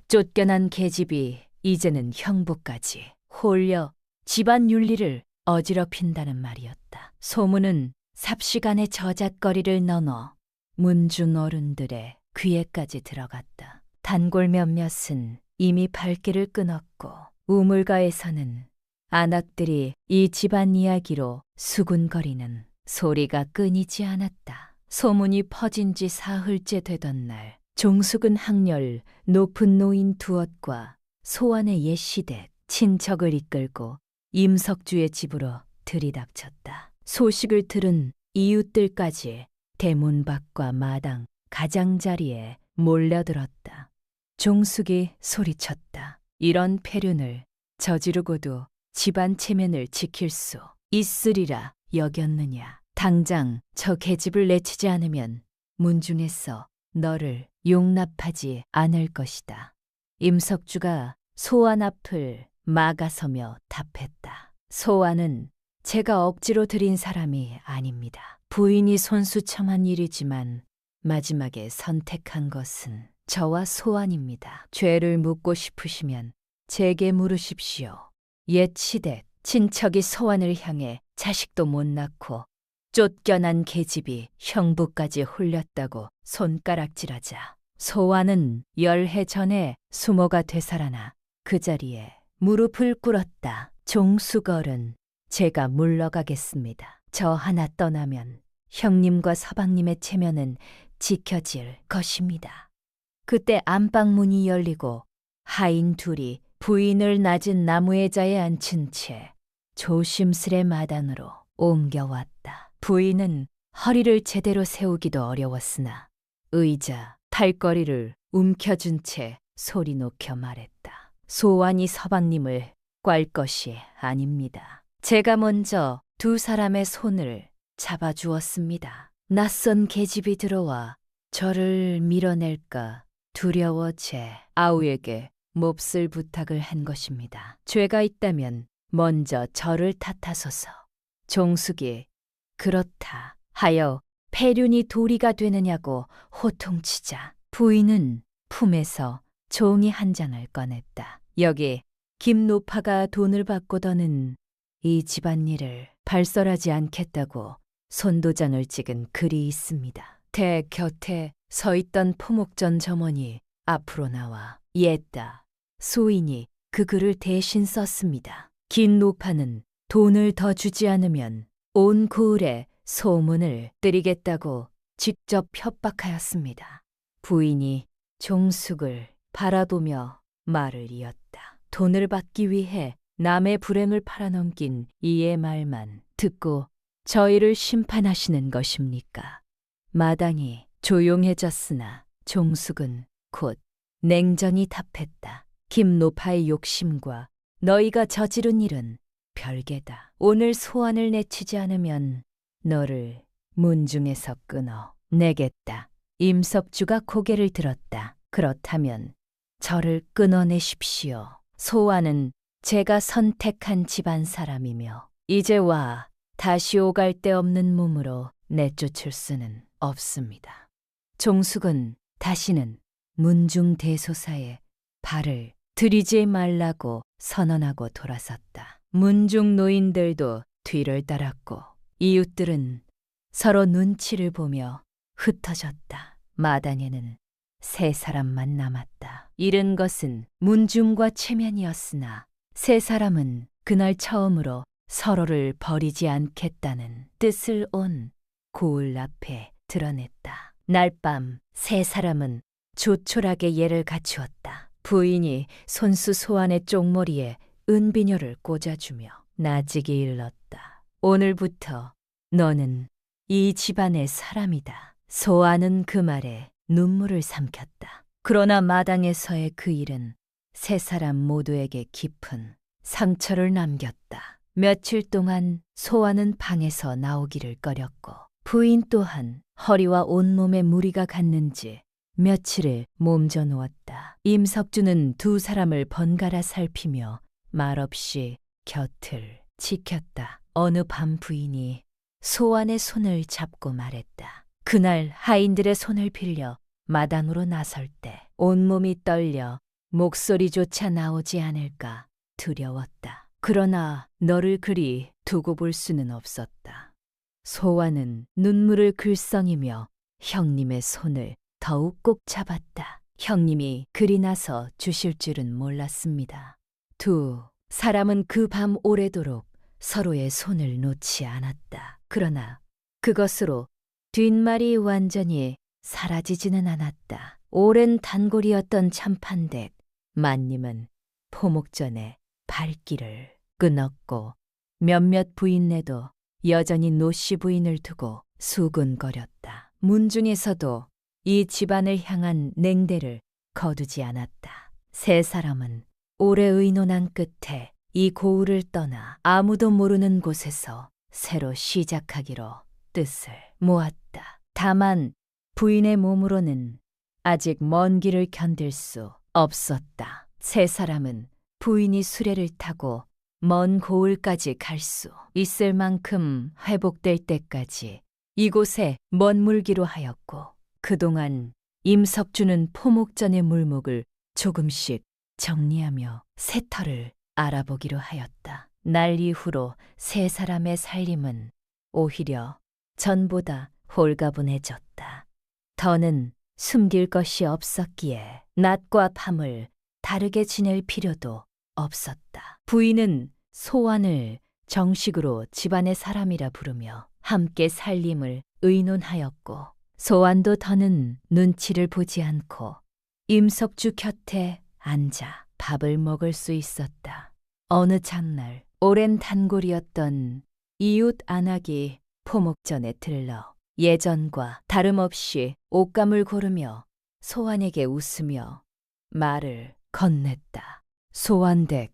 A: 쫓겨난 계집이 이제는 형부까지 홀려 집안 윤리를 어지럽힌다는 말이었다. 소문은 삽시간에 저잣거리를 넘어 문중 어른들의 귀에까지 들어갔다. 단골 몇몇은 이미 발길을 끊었고 우물가에서는 안악들이 이 집안 이야기로 수군거리는 소리가 끊이지 않았다. 소문이 퍼진 지 사흘째 되던 날 종숙은 학렬 높은 노인 두엇과 소안의 옛 시댁 친척을 이끌고 임석주의 집으로 들이닥쳤다. 소식을 들은 이웃들까지 대문 밖과 마당, 가장자리에 몰려들었다. 종숙이 소리쳤다. 이런 폐륜을 저지르고도 집안 체면을 지킬 수 있으리라 여겼느냐. 당장 저 계집을 내치지 않으면 문중에서 너를 용납하지 않을 것이다. 임석주가 소안 앞을 막아서며 답했다. 소환은 제가 억지로 들인 사람이 아닙니다. 부인이 손수청한 일이지만 마지막에 선택한 것은 저와 소환입니다. 죄를 묻고 싶으시면 제게 물으십시오. 옛 시댁 친척이 소환을 향해 자식도 못 낳고 쫓겨난 계집이 형부까지 홀렸다고 손가락질하자 소환은 10해 전에 수모가 되살아나 그 자리에 무릎을 꿇었다. 종수걸은 제가 물러가겠습니다. 저 하나 떠나면 형님과 서방님의 체면은 지켜질 것입니다. 그때 안방문이 열리고 하인 둘이 부인을 낮은 나무 의자에 앉힌 채 조심스레 마당으로 옮겨왔다. 부인은 허리를 제대로 세우기도 어려웠으나 의자, 팔걸이를 움켜쥔 채 소리 높여 말했다. 소환이 서방님을 꽐 것이 아닙니다. 제가 먼저 두 사람의 손을 잡아주었습니다. 낯선 계집이 들어와 저를 밀어낼까 두려워 제 아우에게 몹쓸 부탁을 한 것입니다. 죄가 있다면 먼저 저를 탓하소서. 종숙이 그렇다 하여 폐륜이 도리가 되느냐고 호통치자 부인은 품에서 종이 한 장을 꺼냈다. 여기 김노파가 돈을 받고더는 이 집안일을 발설하지 않겠다고 손도장을 찍은 글이 있습니다. 대 곁에 서 있던 포목전 점원이 앞으로 나와 옛다. 소인이 그 글을 대신 썼습니다. 긴 노파는 돈을 더 주지 않으면 온 고을에 소문을 뜨리겠다고 직접 협박하였습니다. 부인이 종숙을 바라보며 말을 이었다. 돈을 받기 위해 남의 불행을 팔아넘긴 이의 말만 듣고 저희를 심판하시는 것입니까? 마당이 조용해졌으나 종숙은 곧 냉정히 답했다. 김노파의 욕심과 너희가 저지른 일은 별개다. 오늘 소환을 내치지 않으면 너를 문중에서 끊어 내겠다. 임석주가 고개를 들었다. 그렇다면 저를 끊어내십시오. 소환은 제가 선택한 집안 사람이며 이제와 다시 오갈 데 없는 몸으로 내쫓을 수는 없습니다. 종숙은 다시는 문중 대소사에 발을 들이지 말라고 선언하고 돌아섰다. 문중 노인들도 뒤를 따랐고 이웃들은 서로 눈치를 보며 흩어졌다. 마당에는 세 사람만 남았다. 잃은 것은 문중과 체면이었으나 세 사람은 그날 처음으로 서로를 버리지 않겠다는 뜻을 온 고을 앞에 드러냈다. 날밤 세 사람은 조촐하게 예를 갖추었다. 부인이 손수 소환의 쪽머리에 은비녀를 꽂아주며 나직이 일렀다. 오늘부터 너는 이 집안의 사람이다. 소환은 그 말에 눈물을 삼켰다. 그러나 마당에서의 그 일은 세 사람 모두에게 깊은 상처를 남겼다. 며칠 동안 소환은 방에서 나오기를 꺼렸고 부인 또한 허리와 온몸에 무리가 갔는지 며칠을 몸져 누웠다. 임석주는 두 사람을 번갈아 살피며 말없이 곁을 지켰다. 어느 밤 부인이 소환의 손을 잡고 말했다. 그날 하인들의 손을 빌려 마당으로 나설 때 온몸이 떨려 목소리조차 나오지 않을까 두려웠다. 그러나 너를 그리 두고 볼 수는 없었다. 소환은 눈물을 글썽이며 형님의 손을 더욱 꼭 잡았다. 형님이 그리 나서 주실 줄은 몰랐습니다. 두 사람은 그 밤 오래도록 서로의 손을 놓지 않았다. 그러나 그것으로 뒷말이 완전히 사라지지는 않았다. 오랜 단골이었던 참판댁 만님은 포목전에 발길을 끊었고 몇몇 부인네도 여전히 노씨 부인을 두고 수군거렸다. 문중에서도 이 집안을 향한 냉대를 거두지 않았다. 세 사람은 오래 의논한 끝에 이 고을을 떠나 아무도 모르는 곳에서 새로 시작하기로 뜻을 모았다. 다만 부인의 몸으로는 아직 먼 길을 견딜 수 없었다. 세 사람은 부인이 수레를 타고 먼 고을까지 갈 수 있을 만큼 회복될 때까지 이곳에 머물기로 하였고, 그동안 임석주는 포목전의 물목을 조금씩 정리하며 새터를 알아보기로 하였다. 날 이후로 세 사람의 살림은 오히려 전보다 홀가분해졌다. 더는 숨길 것이 없었기에 낮과 밤을 다르게 지낼 필요도 없었다. 부인은 소환을 정식으로 집안의 사람이라 부르며 함께 살림을 의논하였고, 소환도 더는 눈치를 보지 않고 임석주 곁에 앉아 밥을 먹을 수 있었다. 어느 장날 오랜 단골이었던 이웃 안악이 포목전에 들러 예전과 다름없이 옷감을 고르며 소환에게 웃으며 말을 건넸다. 소환댁,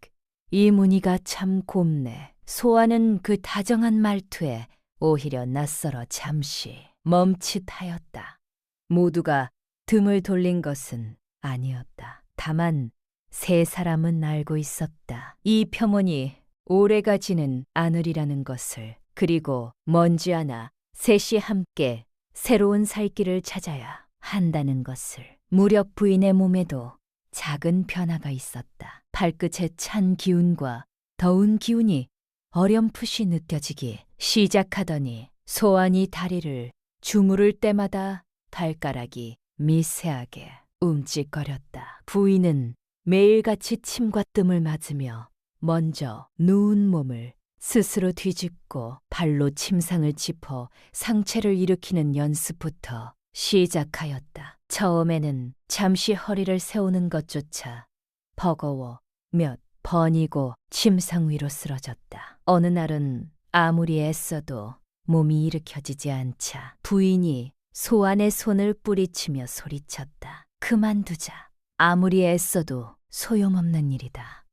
A: 이 무늬가 참 곱네. 소환은 그 다정한 말투에 오히려 낯설어 잠시 멈칫하였다. 모두가 등을 돌린 것은 아니었다. 다만 세 사람은 알고 있었다. 이 평온이 오래가지는 않으리라는 것을. 그리고 먼지않아 셋이 함께 새로운 살 길을 찾아야 한다는 것을. 무력 부인의 몸에도 작은 변화가 있었다. 발끝의 찬 기운과 더운 기운이 어렴풋이 느껴지기 시작하더니 소환이 다리를 주무를 때마다 발가락이 미세하게 움찔거렸다. 부인은 매일같이 침과 뜸을 맞으며 먼저 누운 몸을 스스로 뒤집고 발로 침상을 짚어 상체를 일으키는 연습부터 시작하였다. 처음에는 잠시 허리를 세우는 것조차 버거워 몇 번이고 침상 위로 쓰러졌다. 어느 날은 아무리 애써도 몸이 일으켜지지 않자 부인이 소환의 손을 뿌리치며 소리쳤다. 그만두자. 아무리 애써도 소용없는 일이다.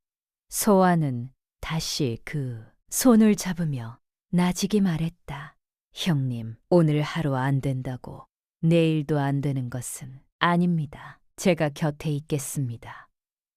A: 소환은 다시 그 손을 잡으며 나지기 말했다. 형님, 오늘 하루 안 된다고 내일도 안 되는 것은 아닙니다. 제가 곁에 있겠습니다.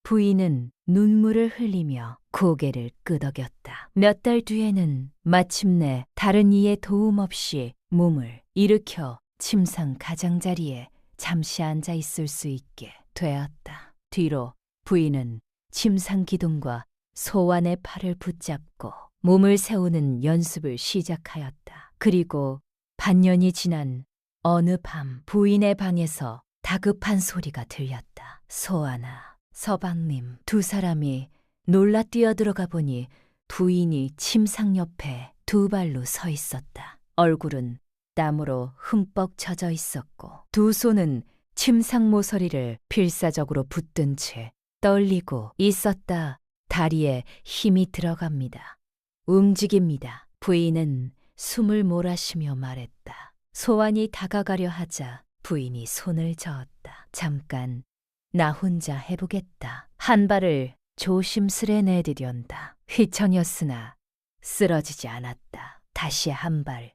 A: 부인은 눈물을 흘리며 고개를 끄덕였다. 몇 달 뒤에는 마침내 다른 이의 도움 없이 몸을 일으켜 침상 가장자리에 잠시 앉아 있을 수 있게 되었다. 뒤로 부인은 침상 기둥과 소환의 팔을 붙잡고 몸을 세우는 연습을 시작하였다. 그리고 반년이 지난 어느 밤 부인의 방에서 다급한 소리가 들렸다. 소환아, 서방님, 두 사람이 놀라 뛰어들어가 보니 부인이 침상 옆에 두 발로 서 있었다. 얼굴은 땀으로 흠뻑 젖어 있었고 두 손은 침상 모서리를 필사적으로 붙든 채 떨리고 있었다. 다리에 힘이 들어갑니다. 움직입니다. 부인은 숨을 몰아쉬며 말했다. 소환이 다가가려 하자 부인이 손을 저었다. 잠깐 나 혼자 해보겠다. 한 발을 조심스레 내디련다. 휘청였으나 쓰러지지 않았다. 다시 한 발,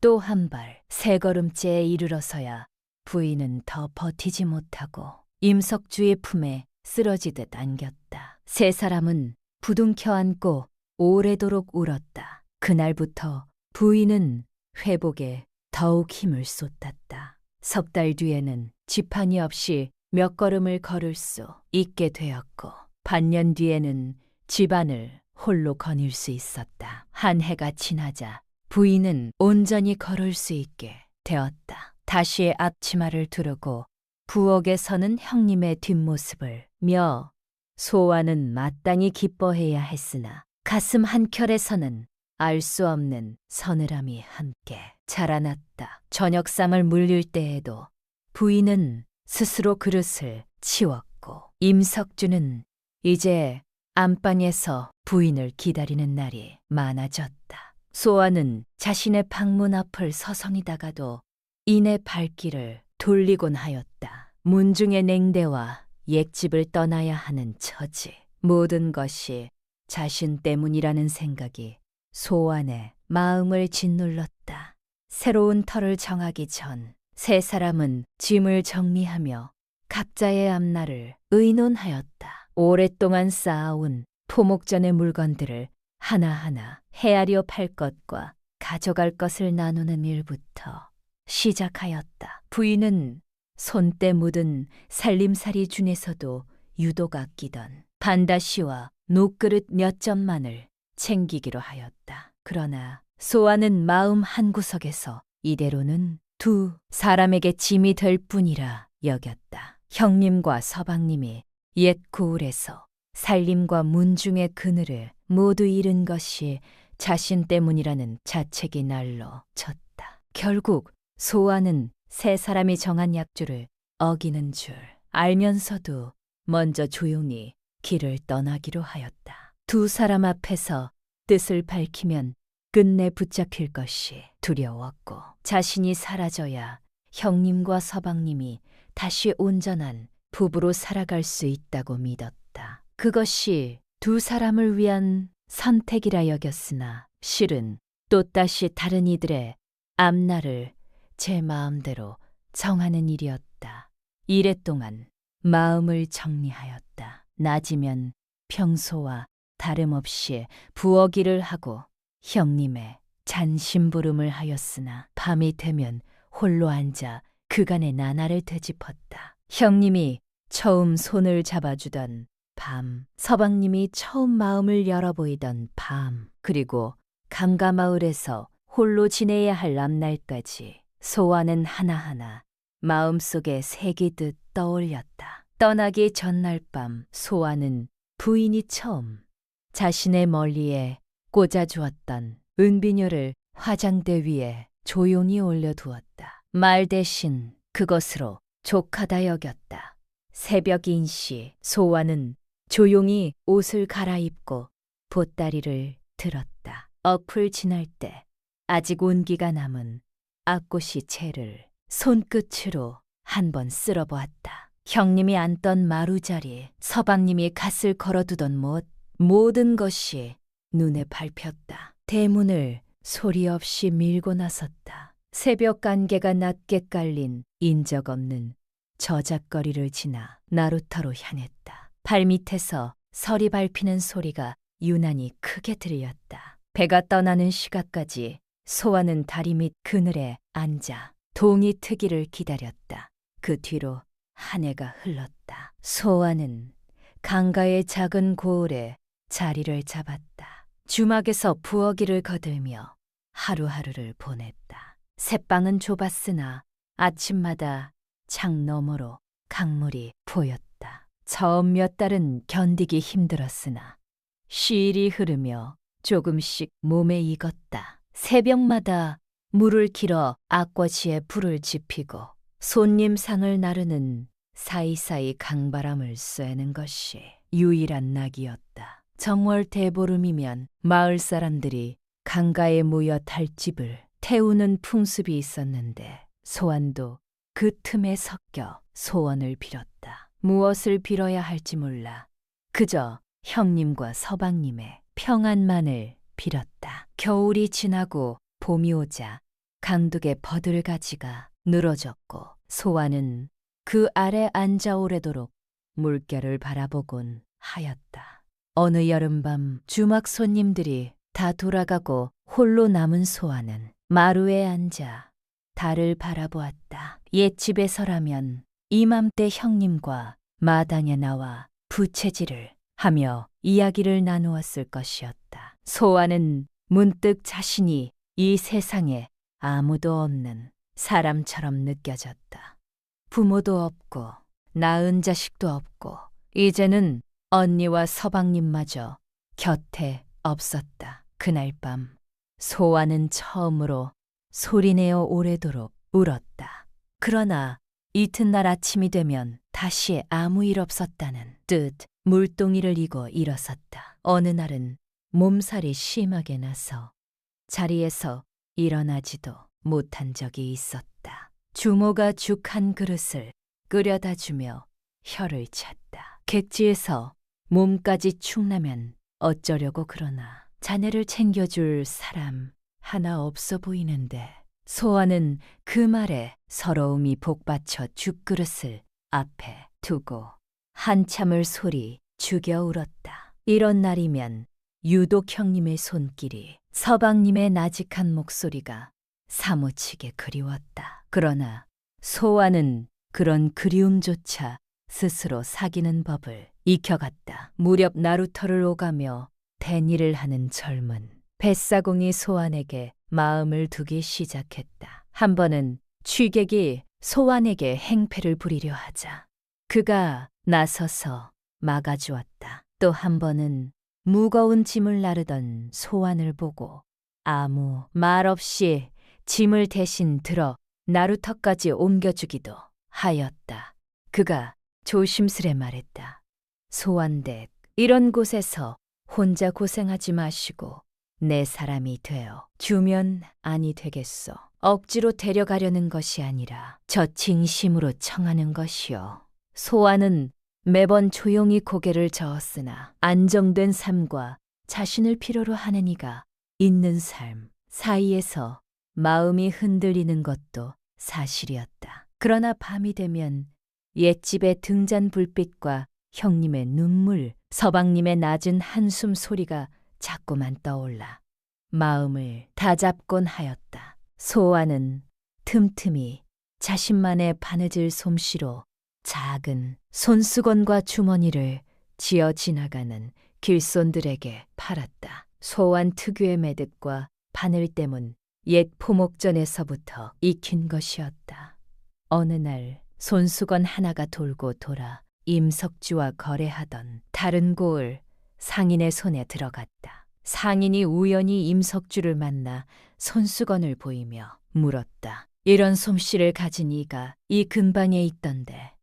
A: 또 한 발, 세 걸음째에 이르러서야 부인은 더 버티지 못하고 임석주의 품에 쓰러지듯 안겼다. 세 사람은 부둥켜 안고 오래도록 울었다. 그날부터 부인은 회복에 더욱 힘을 쏟았다. 석 달 뒤에는 지팡이 없이 몇 걸음을 걸을 수 있게 되었고 반년 뒤에는 집안을 홀로 거닐 수 있었다. 한 해가 지나자 부인은 온전히 걸을 수 있게 되었다. 다시 앞치마를 두르고 부엌에 서는 형님의 뒷모습을 며 소환은 마땅히 기뻐해야 했으나 가슴 한켠에서는 알 수 없는 서늘함이 함께 자라났다. 저녁상을 물릴 때에도 부인은 스스로 그릇을 치웠고 임석주는 이제 안방에서 부인을 기다리는 날이 많아졌다. 소환은 자신의 방문 앞을 서성이다가도 이내 발길을 돌리곤 하였다. 문중의 냉대와 옛집을 떠나야 하는 처지. 모든 것이 자신 때문이라는 생각이 소환의 마음을 짓눌렀다. 새로운 터를 정하기 전 세 사람은 짐을 정리하며 각자의 앞날을 의논하였다. 오랫동안 쌓아온 토목전의 물건들을 하나하나 헤아려 팔 것과 가져갈 것을 나누는 일부터 시작하였다. 부인은 손때 묻은 살림살이 중에서도 유독 아끼던 반다시와 녹그릇 몇 점만을 챙기기로 하였다. 그러나 소아는 마음 한구석에서 이대로는 두 사람에게 짐이 될 뿐이라 여겼다. 형님과 서방님이 옛 고을에서 살림과 문중의 그늘을 모두 잃은 것이 자신 때문이라는 자책이 날로 쳤다. 결국 소아는 세 사람이 정한 약조를 어기는 줄 알면서도 먼저 조용히 길을 떠나기로 하였다. 두 사람 앞에서 뜻을 밝히면 끝내 붙잡힐 것이 두려웠고 자신이 사라져야 형님과 서방님이 다시 온전한 부부로 살아갈 수 있다고 믿었다. 그것이 두 사람을 위한 선택이라 여겼으나 실은 또다시 다른 이들의 앞날을 제 마음대로 정하는 일이었다. 이랫동안 마음을 정리하였다. 낮이면 평소와 다름없이 부엌일을 하고 형님의 잔심부름을 하였으나 밤이 되면 홀로 앉아 그간의 나날을 되짚었다. 형님이 처음 손을 잡아주던 밤, 서방님이 처음 마음을 열어보이던 밤, 그리고 감가마을에서 홀로 지내야 할 앞날까지 소아는 하나하나 마음속에 새기듯 떠올렸다. 떠나기 전날 밤 소아는 부인이 처음 자신의 멀리에 꽂아주었던 은비녀를 화장대 위에 조용히 올려두었다. 말 대신 그것으로 족하다 여겼다. 새벽인시 소아는 조용히 옷을 갈아입고 보따리를 들었다. 어풀 지날 때 아직 온기가 남은 앞꽃이 채를 손끝으로 한번 쓸어보았다. 형님이 앉던 마루자리, 서방님이 갓을 걸어두던 못, 모든 것이 눈에 밟혔다. 대문을 소리 없이 밀고 나섰다. 새벽 안개가 낮게 깔린 인적 없는 저작거리를 지나 나루터로 향했다. 발밑에서 서리 밟히는 소리가 유난히 크게 들렸다. 배가 떠나는 시각까지 소아는 다리 밑 그늘에 앉아 동이 트기를 기다렸다. 그 뒤로 한 해가 흘렀다. 소아는 강가의 작은 고을에 자리를 잡았다. 주막에서 부엌일을 거들며 하루하루를 보냈다. 새방은 좁았으나 아침마다 창 너머로 강물이 보였다. 처음 몇 달은 견디기 힘들었으나 시일이 흐르며 조금씩 몸에 익었다. 새벽마다 물을 길어 악과시에 불을 지피고 손님상을 나르는 사이사이 강바람을 쐬는 것이 유일한 낙이었다. 정월 대보름이면 마을 사람들이 강가에 모여 달집을 태우는 풍습이 있었는데 소환도 그 틈에 섞여 소원을 빌었다. 무엇을 빌어야 할지 몰라 그저 형님과 서방님의 평안만을 빌었다. 겨울이 지나고 봄이 오자 강둑의 버들가지가 늘어졌고 소아는 그 아래 앉아 오래도록 물결을 바라보곤 하였다. 어느 여름밤 주막 손님들이 다 돌아가고 홀로 남은 소아는 마루에 앉아 달을 바라보았다. 옛집에서라면 이맘때 형님과 마당에 나와 부채질을 하며 이야기를 나누었을 것이었다. 소아는 문득 자신이 이 세상에 아무도 없는 사람처럼 느껴졌다. 부모도 없고 낳은 자식도 없고 이제는 언니와 서방님마저 곁에 없었다. 그날 밤 소아는 처음으로 소리내어 오래도록 울었다. 그러나 이튿날 아침이 되면 다시 아무 일 없었다는 듯 물동이를 이고 일어섰다. 어느 날은 몸살이 심하게 나서 자리에서 일어나지도 못한 적이 있었다. 주모가 죽 한 그릇을 끓여다 주며 혀를 찼다. 객지에서 몸까지 축나면 어쩌려고 그러나 자네를 챙겨줄 사람 하나 없어 보이는데 소아는 그 말에 서러움이 복받쳐 죽그릇을 앞에 두고 한참을 소리 죽여 울었다. 이런 날이면 유독 형님의 손길이, 서방님의 나직한 목소리가 사무치게 그리웠다. 그러나 소아는 그런 그리움조차 스스로 사귀는 법을 익혀갔다. 무렵 나루터를 오가며 대니를 하는 젊은 뱃사공이 소환에게 마음을 두기 시작했다. 한 번은 취객이 소환에게 행패를 부리려 하자 그가 나서서 막아주었다. 또 한 번은 무거운 짐을 나르던 소환을 보고 아무 말 없이 짐을 대신 들어 나루터까지 옮겨주기도 하였다. 그가 조심스레 말했다. 소환댁, 이런 곳에서 혼자 고생하지 마시고 내 사람이 되어 주면 아니 되겠소. 억지로 데려가려는 것이 아니라 저 진심으로 청하는 것이요. 소환은 매번 조용히 고개를 저었으나 안정된 삶과 자신을 필요로 하는 이가 있는 삶 사이에서 마음이 흔들리는 것도 사실이었다. 그러나 밤이 되면 옛집의 등잔 불빛과 형님의 눈물, 서방님의 낮은 한숨 소리가 자꾸만 떠올라 마음을 다잡곤 하였다. 소아는 틈틈이 자신만의 바느질 솜씨로 작은 손수건과 주머니를 지어 지나가는 길손들에게 팔았다. 소환 특유의 매듭과 바늘땜은 옛 포목전에서부터 익힌 것이었다. 어느 날 손수건 하나가 돌고 돌아 임석주와 거래하던 다른 고을 상인의 손에 들어갔다. 상인이 우연히 임석주를 만나 손수건을 보이며 물었다. 이런 솜씨를 가진 이가 이 근방에 있던데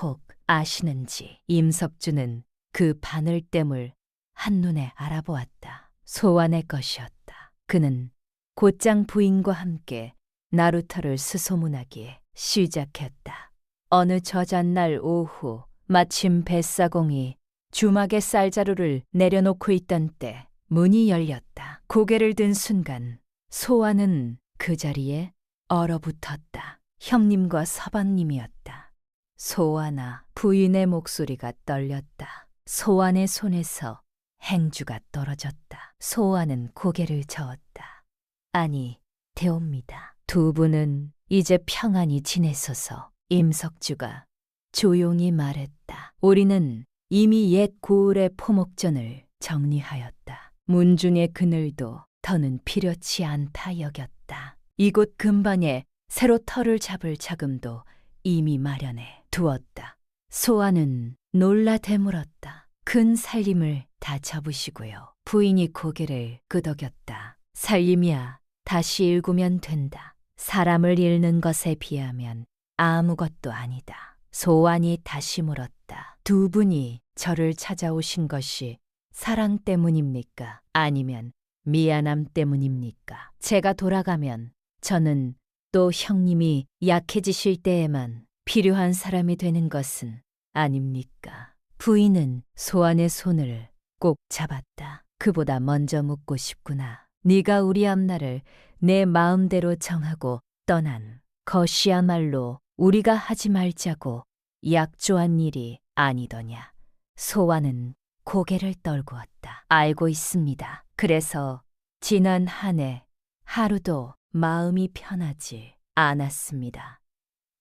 A: 혹 아시는지? 임석주는 그 바늘땜을 한눈에 알아보았다. 소환의 것이었다. 그는 곧장 부인과 함께 나루터를 수소문하기 시작했다. 어느 저잣날 오후 마침 뱃사공이 주막에 쌀자루를 내려놓고 있던 때 문이 열렸다. 고개를 든 순간 소환은 그 자리에 얼어붙었다. 형님과 서방님이었다. 소환아, 부인의 목소리가 떨렸다. 소환의 손에서 행주가 떨어졌다. 소환은 고개를 저었다. 아니, 되옵니다. 두 분은 이제 평안히 지내소서. 임석주가 조용히 말했다. 우리는 이미 옛 고을의 포목전을 정리하였다. 문중의 그늘도 더는 필요치 않다 여겼다. 이곳 근방에 새로 터를 잡을 자금도 이미 마련해 두었다. 소아는 놀라 되물었다. 큰 살림을 다 접으시고요. 부인이 고개를 끄덕였다. 살림이야, 다시 읽으면 된다. 사람을 잃는 것에 비하면 아무것도 아니다. 소환이 다시 물었다. 두 분이 저를 찾아오신 것이 사랑 때문입니까? 아니면 미안함 때문입니까? 제가 돌아가면 저는 또 형님이 약해지실 때에만 필요한 사람이 되는 것은 아닙니까? 부인은 소환의 손을 꼭 잡았다. 그보다 먼저 묻고 싶구나. 네가 우리 앞날을 내 마음대로 정하고 떠난 것이야말로 우리가 하지 말자고 약조한 일이 아니더냐. 소환은 고개를 떨구었다. 알고 있습니다. 그래서 지난 한 해 하루도 마음이 편하지 않았습니다.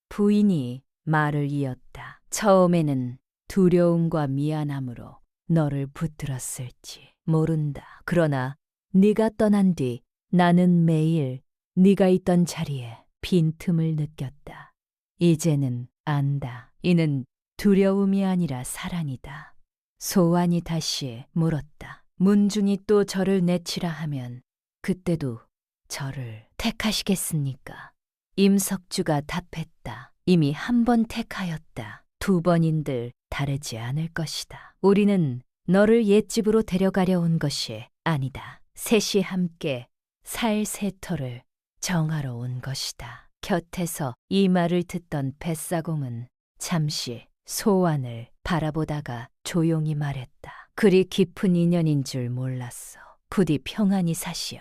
A: 부인이 말을 이었다. 처음에는 두려움과 미안함으로 너를 붙들었을지 모른다. 그러나 네가 떠난 뒤 나는 매일 네가 있던 자리에 빈틈을 느꼈다. 이제는 안다. 이는 두려움이 아니라 사랑이다. 소환이 다시 물었다. 문중이 또 저를 내치라 하면 그때도 저를 택하시겠습니까? 임석주가 답했다. 이미 한 번 택하였다. 두 번인들 다르지 않을 것이다. 우리는 너를 옛집으로 데려가려 온 것이 아니다. 셋이 함께 살 세터를 정하러 온 것이다. 곁에서 이 말을 듣던 뱃사공은 잠시 소환을 바라보다가 조용히 말했다. 그리 깊은 인연인 줄 몰랐어. 부디 평안히 사시오.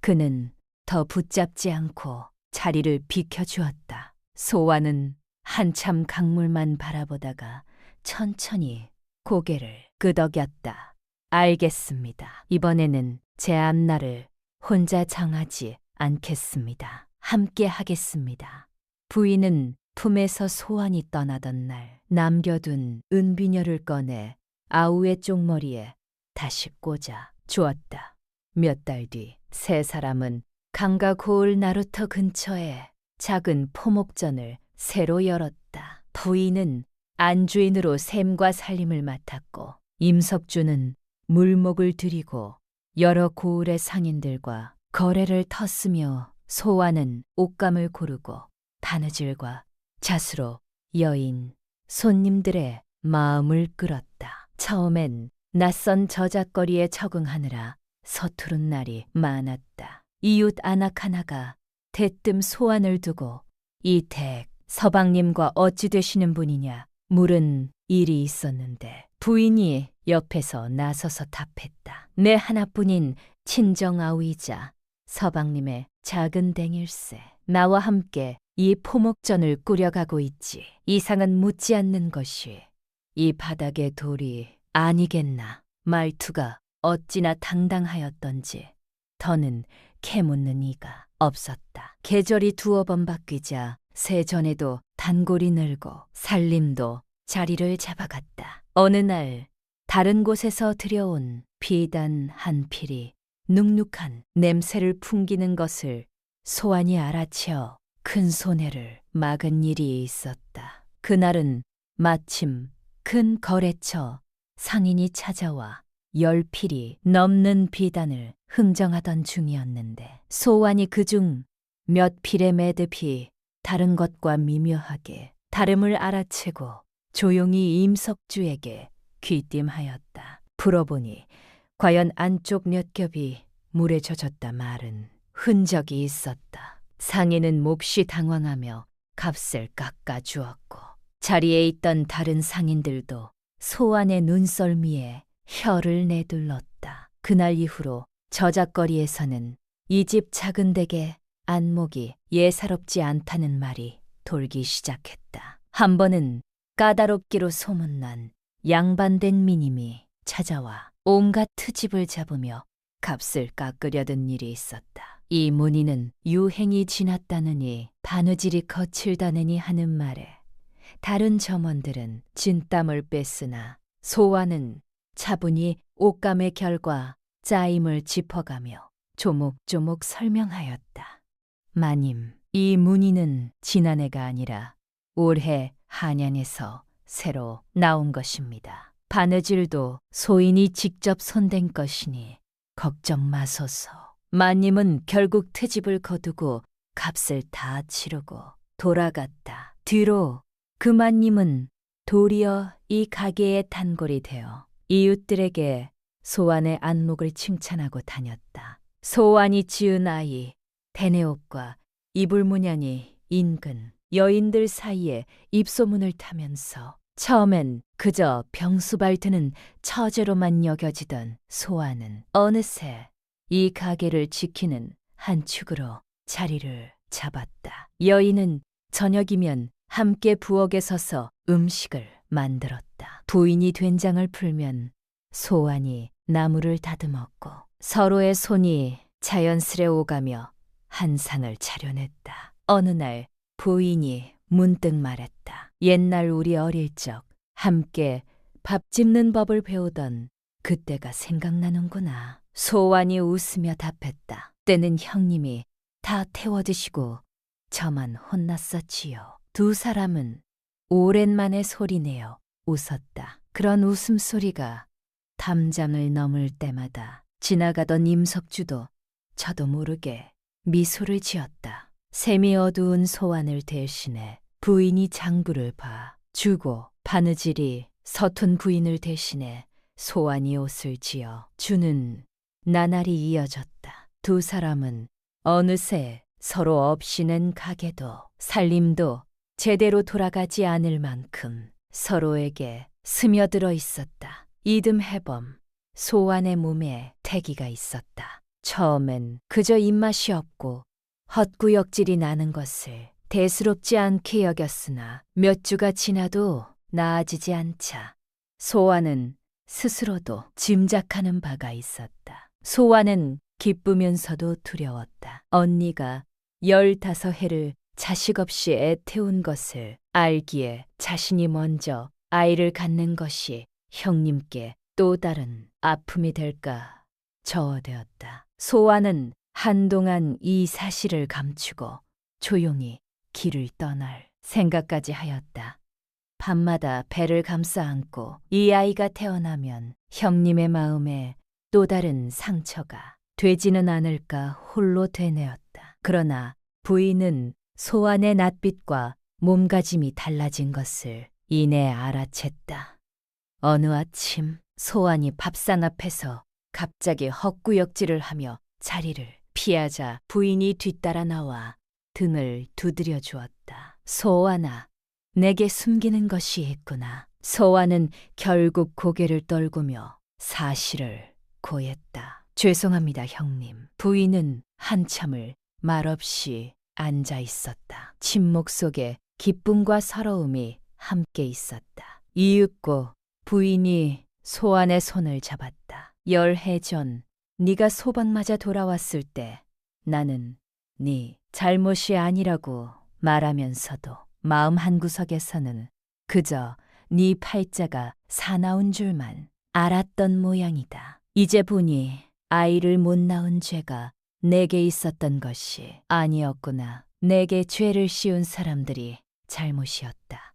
A: 그는 더 붙잡지 않고 자리를 비켜주었다. 소환은 한참 강물만 바라보다가 천천히 고개를 끄덕였다. 알겠습니다. 이번에는 제 앞날을 혼자 정하지 않겠습니다. 함께 하겠습니다. 부인은 품에서 소환이 떠나던 날 남겨둔 은비녀를 꺼내 아우의 쪽머리에 다시 꽂아 주었다. 몇 달 뒤 세 사람은 강가 고을 나루터 근처에 작은 포목전을 새로 열었다. 부인은 안주인으로 샘과 살림을 맡았고 임석주는 물목을 들이고 여러 고을의 상인들과 거래를 텄으며 소와는 옷감을 고르고 바느질과 잣으로 여인, 손님들의 마음을 끌었다. 처음엔 낯선 저잣거리에 적응하느라 서투른 날이 많았다. 이웃 안악 하나가 대뜸 소환을 두고 이택 서방님과 어찌 되시는 분이냐 물은 일이 있었는데 부인이 옆에서 나서서 답했다. 내 하나뿐인 친정아우이자 서방님의 작은 댕일세. 나와 함께 이 포목전을 꾸려가고 있지. 이상은 묻지 않는 것이 이 바닥의 돌이 아니겠나. 말투가 어찌나 당당하였던지 더는 캐묻는 이가 없었다. 계절이 두어 번 바뀌자 세전에도 단골이 늘고 살림도 자리를 잡아갔다. 어느 날 다른 곳에서 들여온 비단 한 필이 눅눅한 냄새를 풍기는 것을 소환이 알아채어 큰 손해를 막은 일이 있었다. 그날은 마침 큰 거래처 상인이 찾아와 10필이 넘는 비단을 흥정하던 중이었는데 소환이 그중 몇 필의 매듭이 다른 것과 미묘하게 다름을 알아채고 조용히 임석주에게 귀띔하였다. 풀어보니 과연 안쪽 몇 겹이 물에 젖었다 말은 흔적이 있었다. 상인은 몹시 당황하며 값을 깎아주었고 자리에 있던 다른 상인들도 소환의 눈썰미에 혀를 내둘렀다. 그날 이후로 저잣거리에서는 이 집 작은 댁의 안목이 예사롭지 않다는 말이 돌기 시작했다. 한 번은 까다롭기로 소문난 양반된 미님이 찾아와 온갖 트집을 잡으며 값을 깎으려던 일이 있었다. 이 문의는 유행이 지났다느니 바느질이 거칠다느니 하는 말에 다른 점원들은 진땀을 뺐으나 소와는 차분히 옷감의 결과 짜임을 짚어가며 조목조목 설명하였다. 마님, 이 문의는 지난해가 아니라 올해 한양에서 새로 나온 것입니다. 바느질도 소인이 직접 손댄 것이니 걱정 마소서. 마님은 결국 트집을 거두고 값을 다 치르고 돌아갔다. 뒤로 그 마님은 도리어 이 가게의 단골이 되어 이웃들에게 소환의 안목을 칭찬하고 다녔다. 소환이 지은 아이 대내옥과 이불문양이 인근 여인들 사이에 입소문을 타면서 처음엔 그저 병수발 드는 처제로만 여겨지던 소환은 어느새 이 가게를 지키는 한 축으로 자리를 잡았다. 여인은 저녁이면 함께 부엌에 서서 음식을 만들었다. 부인이 된장을 풀면 소환이 나무를 다듬었고 서로의 손이 자연스레 오가며 한 상을 차려냈다. 어느 날 부인이 문득 말했다. 옛날 우리 어릴 적 함께 밥 집는 법을 배우던 그때가 생각나는구나. 소환이 웃으며 답했다. 때는 형님이 다 태워드시고 저만 혼났었지요. 두 사람은 오랜만에 소리내어 웃었다. 그런 웃음소리가 담장을 넘을 때마다 지나가던 임석주도 저도 모르게 미소를 지었다. 샘이 어두운 소환을 대신해 부인이 장부를 봐 주고 바느질이 서툰 부인을 대신해 소환이 옷을 지어 주는 나날이 이어졌다. 두 사람은 어느새 서로 없이 낸 가게도 살림도 제대로 돌아가지 않을 만큼 서로에게 스며들어 있었다. 이듬해범 소환의 몸에 태기가 있었다. 처음엔 그저 입맛이 없고 헛구역질이 나는 것을 대수롭지 않게 여겼으나 몇 주가 지나도 나아지지 않자 소아는 스스로도 짐작하는 바가 있었다. 소아는 기쁘면서도 두려웠다. 언니가 15해를 자식 없이 애태운 것을 알기에 자신이 먼저 아이를 갖는 것이 형님께 또 다른 아픔이 될까 저어되었다. 소아는 한동안 이 사실을 감추고 조용히 길을 떠날 생각까지 하였다. 밤마다 배를 감싸 안고 이 아이가 태어나면 형님의 마음에 또 다른 상처가 되지는 않을까 홀로 되뇌었다. 그러나 부인은 소안의 낯빛과 몸가짐이 달라진 것을 이내 알아챘다. 어느 아침 소안이 밥상 앞에서 갑자기 헛구역질을 하며 자리를 피하자 부인이 뒤따라 나와 등을 두드려 주었다. 소안아, 내게 숨기는 것이 있구나. 소안은 결국 고개를 떨구며 사실을 고했다. 죄송합니다, 형님. 부인은 한참을 말없이 앉아 있었다. 침묵 속에 기쁨과 서러움이 함께 있었다. 이윽고 부인이 소안의 손을 잡았다. 10해 전 네가 소방 맞아 돌아왔을 때 나는 네 잘못이 아니라고 말하면서도 마음 한구석에서는 그저 네 팔자가 사나운 줄만 알았던 모양이다. 이제 보니 아이를 못 낳은 죄가 내게 있었던 것이 아니었구나. 내게 죄를 씌운 사람들이 잘못이었다.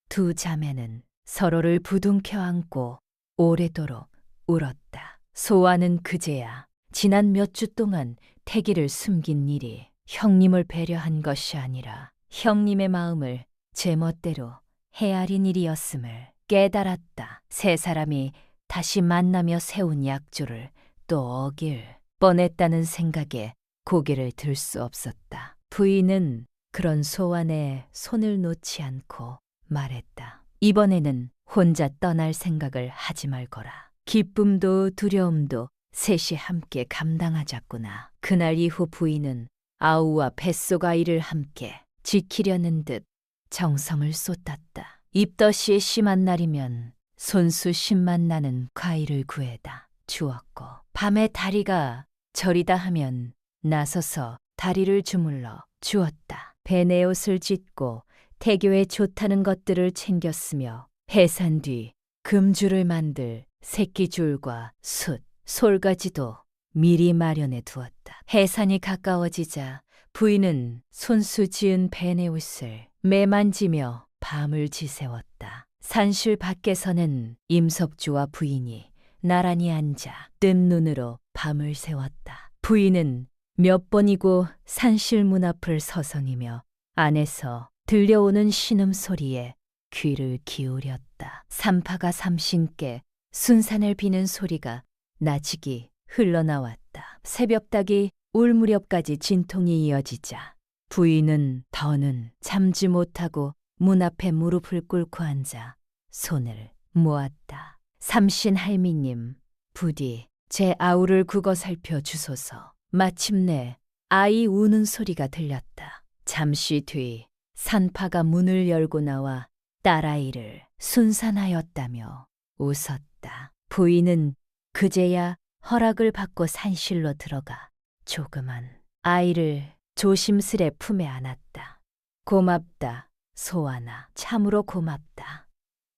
A: 두 자매는 서로를 부둥켜 안고 오래도록 울었다. 소아는 그제야 지난 몇 주 동안 태기를 숨긴 일이 형님을 배려한 것이 아니라 형님의 마음을 제멋대로 헤아린 일이었음을 깨달았다. 세 사람이 다시 만나며 세운 약조를 또 어길 뻔했다는 생각에 고개를 들 수 없었다. 부인은 그런 소안의 손을 놓지 않고 말했다. 이번에는 혼자 떠날 생각을 하지 말거라. 기쁨도 두려움도 셋이 함께 감당하자꾸나. 그날 이후 부인은 아우와 뱃속 아이를 함께 지키려는 듯 정성을 쏟았다. 입덧이 심한 날이면 손수 10만 나는 과일을 구해다 주었고, 밤에 다리가 저리다 하면 나서서 다리를 주물러 주었다. 배내 옷을 찢고 태교에 좋다는 것들을 챙겼으며 해산 뒤 금줄을 만들 새끼줄과 숯, 솔가지도 미리 마련해 두었다. 해산이 가까워지자 부인은 손수 지은 배내 옷을 매만지며 밤을 지새웠다. 산실 밖에서는 임석주와 부인이 나란히 앉아 뜬 눈으로 밤을 새웠다. 부인은 몇 번이고 산실 문 앞을 서성이며 안에서 들려오는 신음소리에 귀를 기울였다. 산파가 삼신께 순산을 비는 소리가 나직이 흘러나왔다. 새벽닭이 울 무렵까지 진통이 이어지자 부인은 더는 잠지 못하고 문 앞에 무릎을 꿇고 앉아 손을 모았다. 삼신 할미님, 부디 제 아우를 국어 살펴 주소서. 마침내 아이 우는 소리가 들렸다. 잠시 뒤 산파가 문을 열고 나와 딸아이를 순산하였다며 웃었다. 부인은 그제야 허락을 받고 산실로 들어가 조그만 아이를 조심스레 품에 안았다. 고맙다, 소아나. 참으로 고맙다.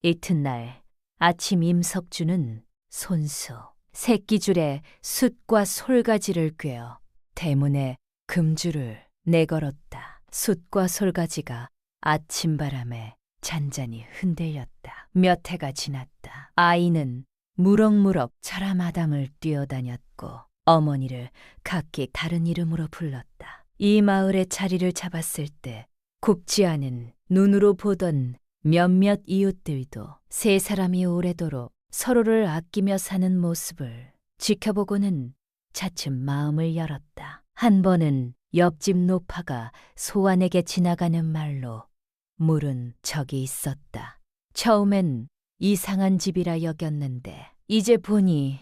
A: 이튿날 아침 임석주는 손수, 새끼줄에 숯과 솔가지를 꿰어 대문에 금줄을 내걸었다. 숯과 솔가지가 아침바람에 잔잔히 흔들렸다. 몇 해가 지났다. 아이는 무럭무럭 자라마당을 뛰어다녔고 어머니를 각기 다른 이름으로 불렀다. 이 마을에 자리를 잡았을 때 곱지 않은 눈으로 보던 몇몇 이웃들도 세 사람이 오래도록 서로를 아끼며 사는 모습을 지켜보고는 차츰 마음을 열었다. 한 번은 옆집 노파가 소안에게 지나가는 말로 물은 적이 있었다. 처음엔 이상한 집이라 여겼는데 이제 보니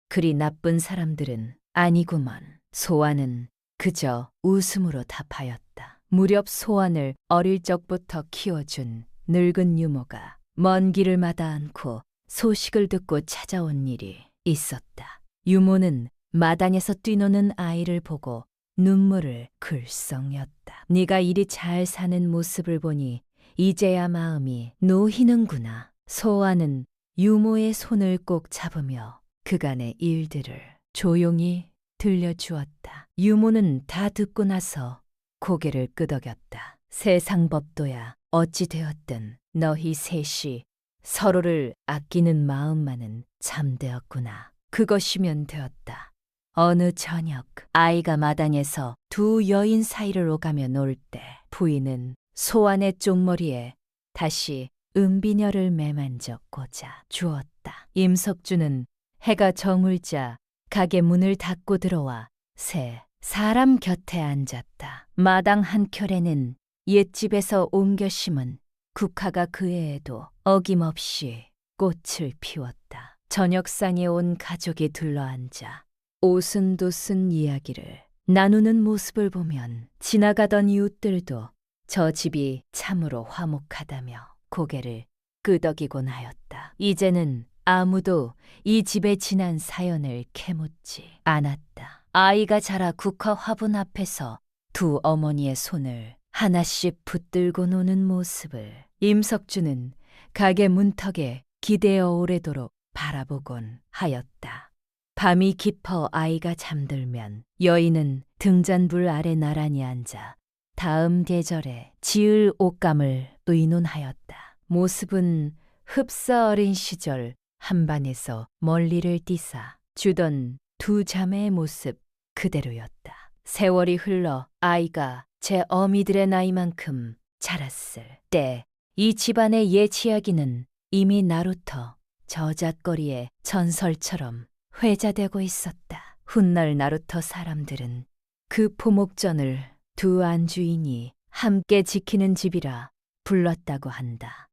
A: 그리 나쁜 사람들은 아니구먼. 소안은 그저 웃음으로 답하였다. 무렵 소안을 어릴 적부터 키워준 늙은 유모가 먼 길을 마다 않고 소식을 듣고 찾아온 일이 있었다. 유모는 마당에서 뛰노는 아이를 보고 눈물을 글썽였다. 네가 이리 잘 사는 모습을 보니 이제야 마음이 놓이는구나. 소아는 유모의 손을 꼭 잡으며 그간의 일들을 조용히 들려주었다. 유모는 다 듣고 나서 고개를 끄덕였다. 세상 법도야 어찌 되었든 너희 셋이 서로를 아끼는 마음만은 참되었구나. 그것이면 되었다. 어느 저녁 아이가 마당에서 두 여인 사이를 오가며 놀 때 부인은 소안의 쪽머리에 다시 은비녀를 매만져 꽂아 주었다. 임석주는 해가 저물자 가게 문을 닫고 들어와 새 사람 곁에 앉았다. 마당 한켠에는 옛집에서 옮겨 심은 국화가 그 해에도 어김없이 꽃을 피웠다. 저녁상에 온 가족이 둘러앉아 오순도순 이야기를 나누는 모습을 보면 지나가던 이웃들도 저 집이 참으로 화목하다며 고개를 끄덕이곤 하였다. 이제는 아무도 이 집의 지난 사연을 캐묻지 않았다. 아이가 자라 국화 화분 앞에서 두 어머니의 손을 하나씩 붙들고 노는 모습을 임석주는 가게 문턱에 기대어 오래도록 바라보곤 하였다. 밤이 깊어 아이가 잠들면 여인은 등잔불 아래 나란히 앉아 다음 계절에 지을 옷감을 의논하였다. 모습은 흡사 어린 시절 한반에서 멀리를 뛰사 주던 두 자매의 모습 그대로였다. 세월이 흘러 아이가 제 어미들의 나이만큼 자랐을 때 이 집안의 옛 이야기는 이미 나루터 저잣거리의 전설처럼 회자되고 있었다. 훗날 나루터 사람들은 그 포목전을 두 안주인이 함께 지키는 집이라 불렀다고 한다.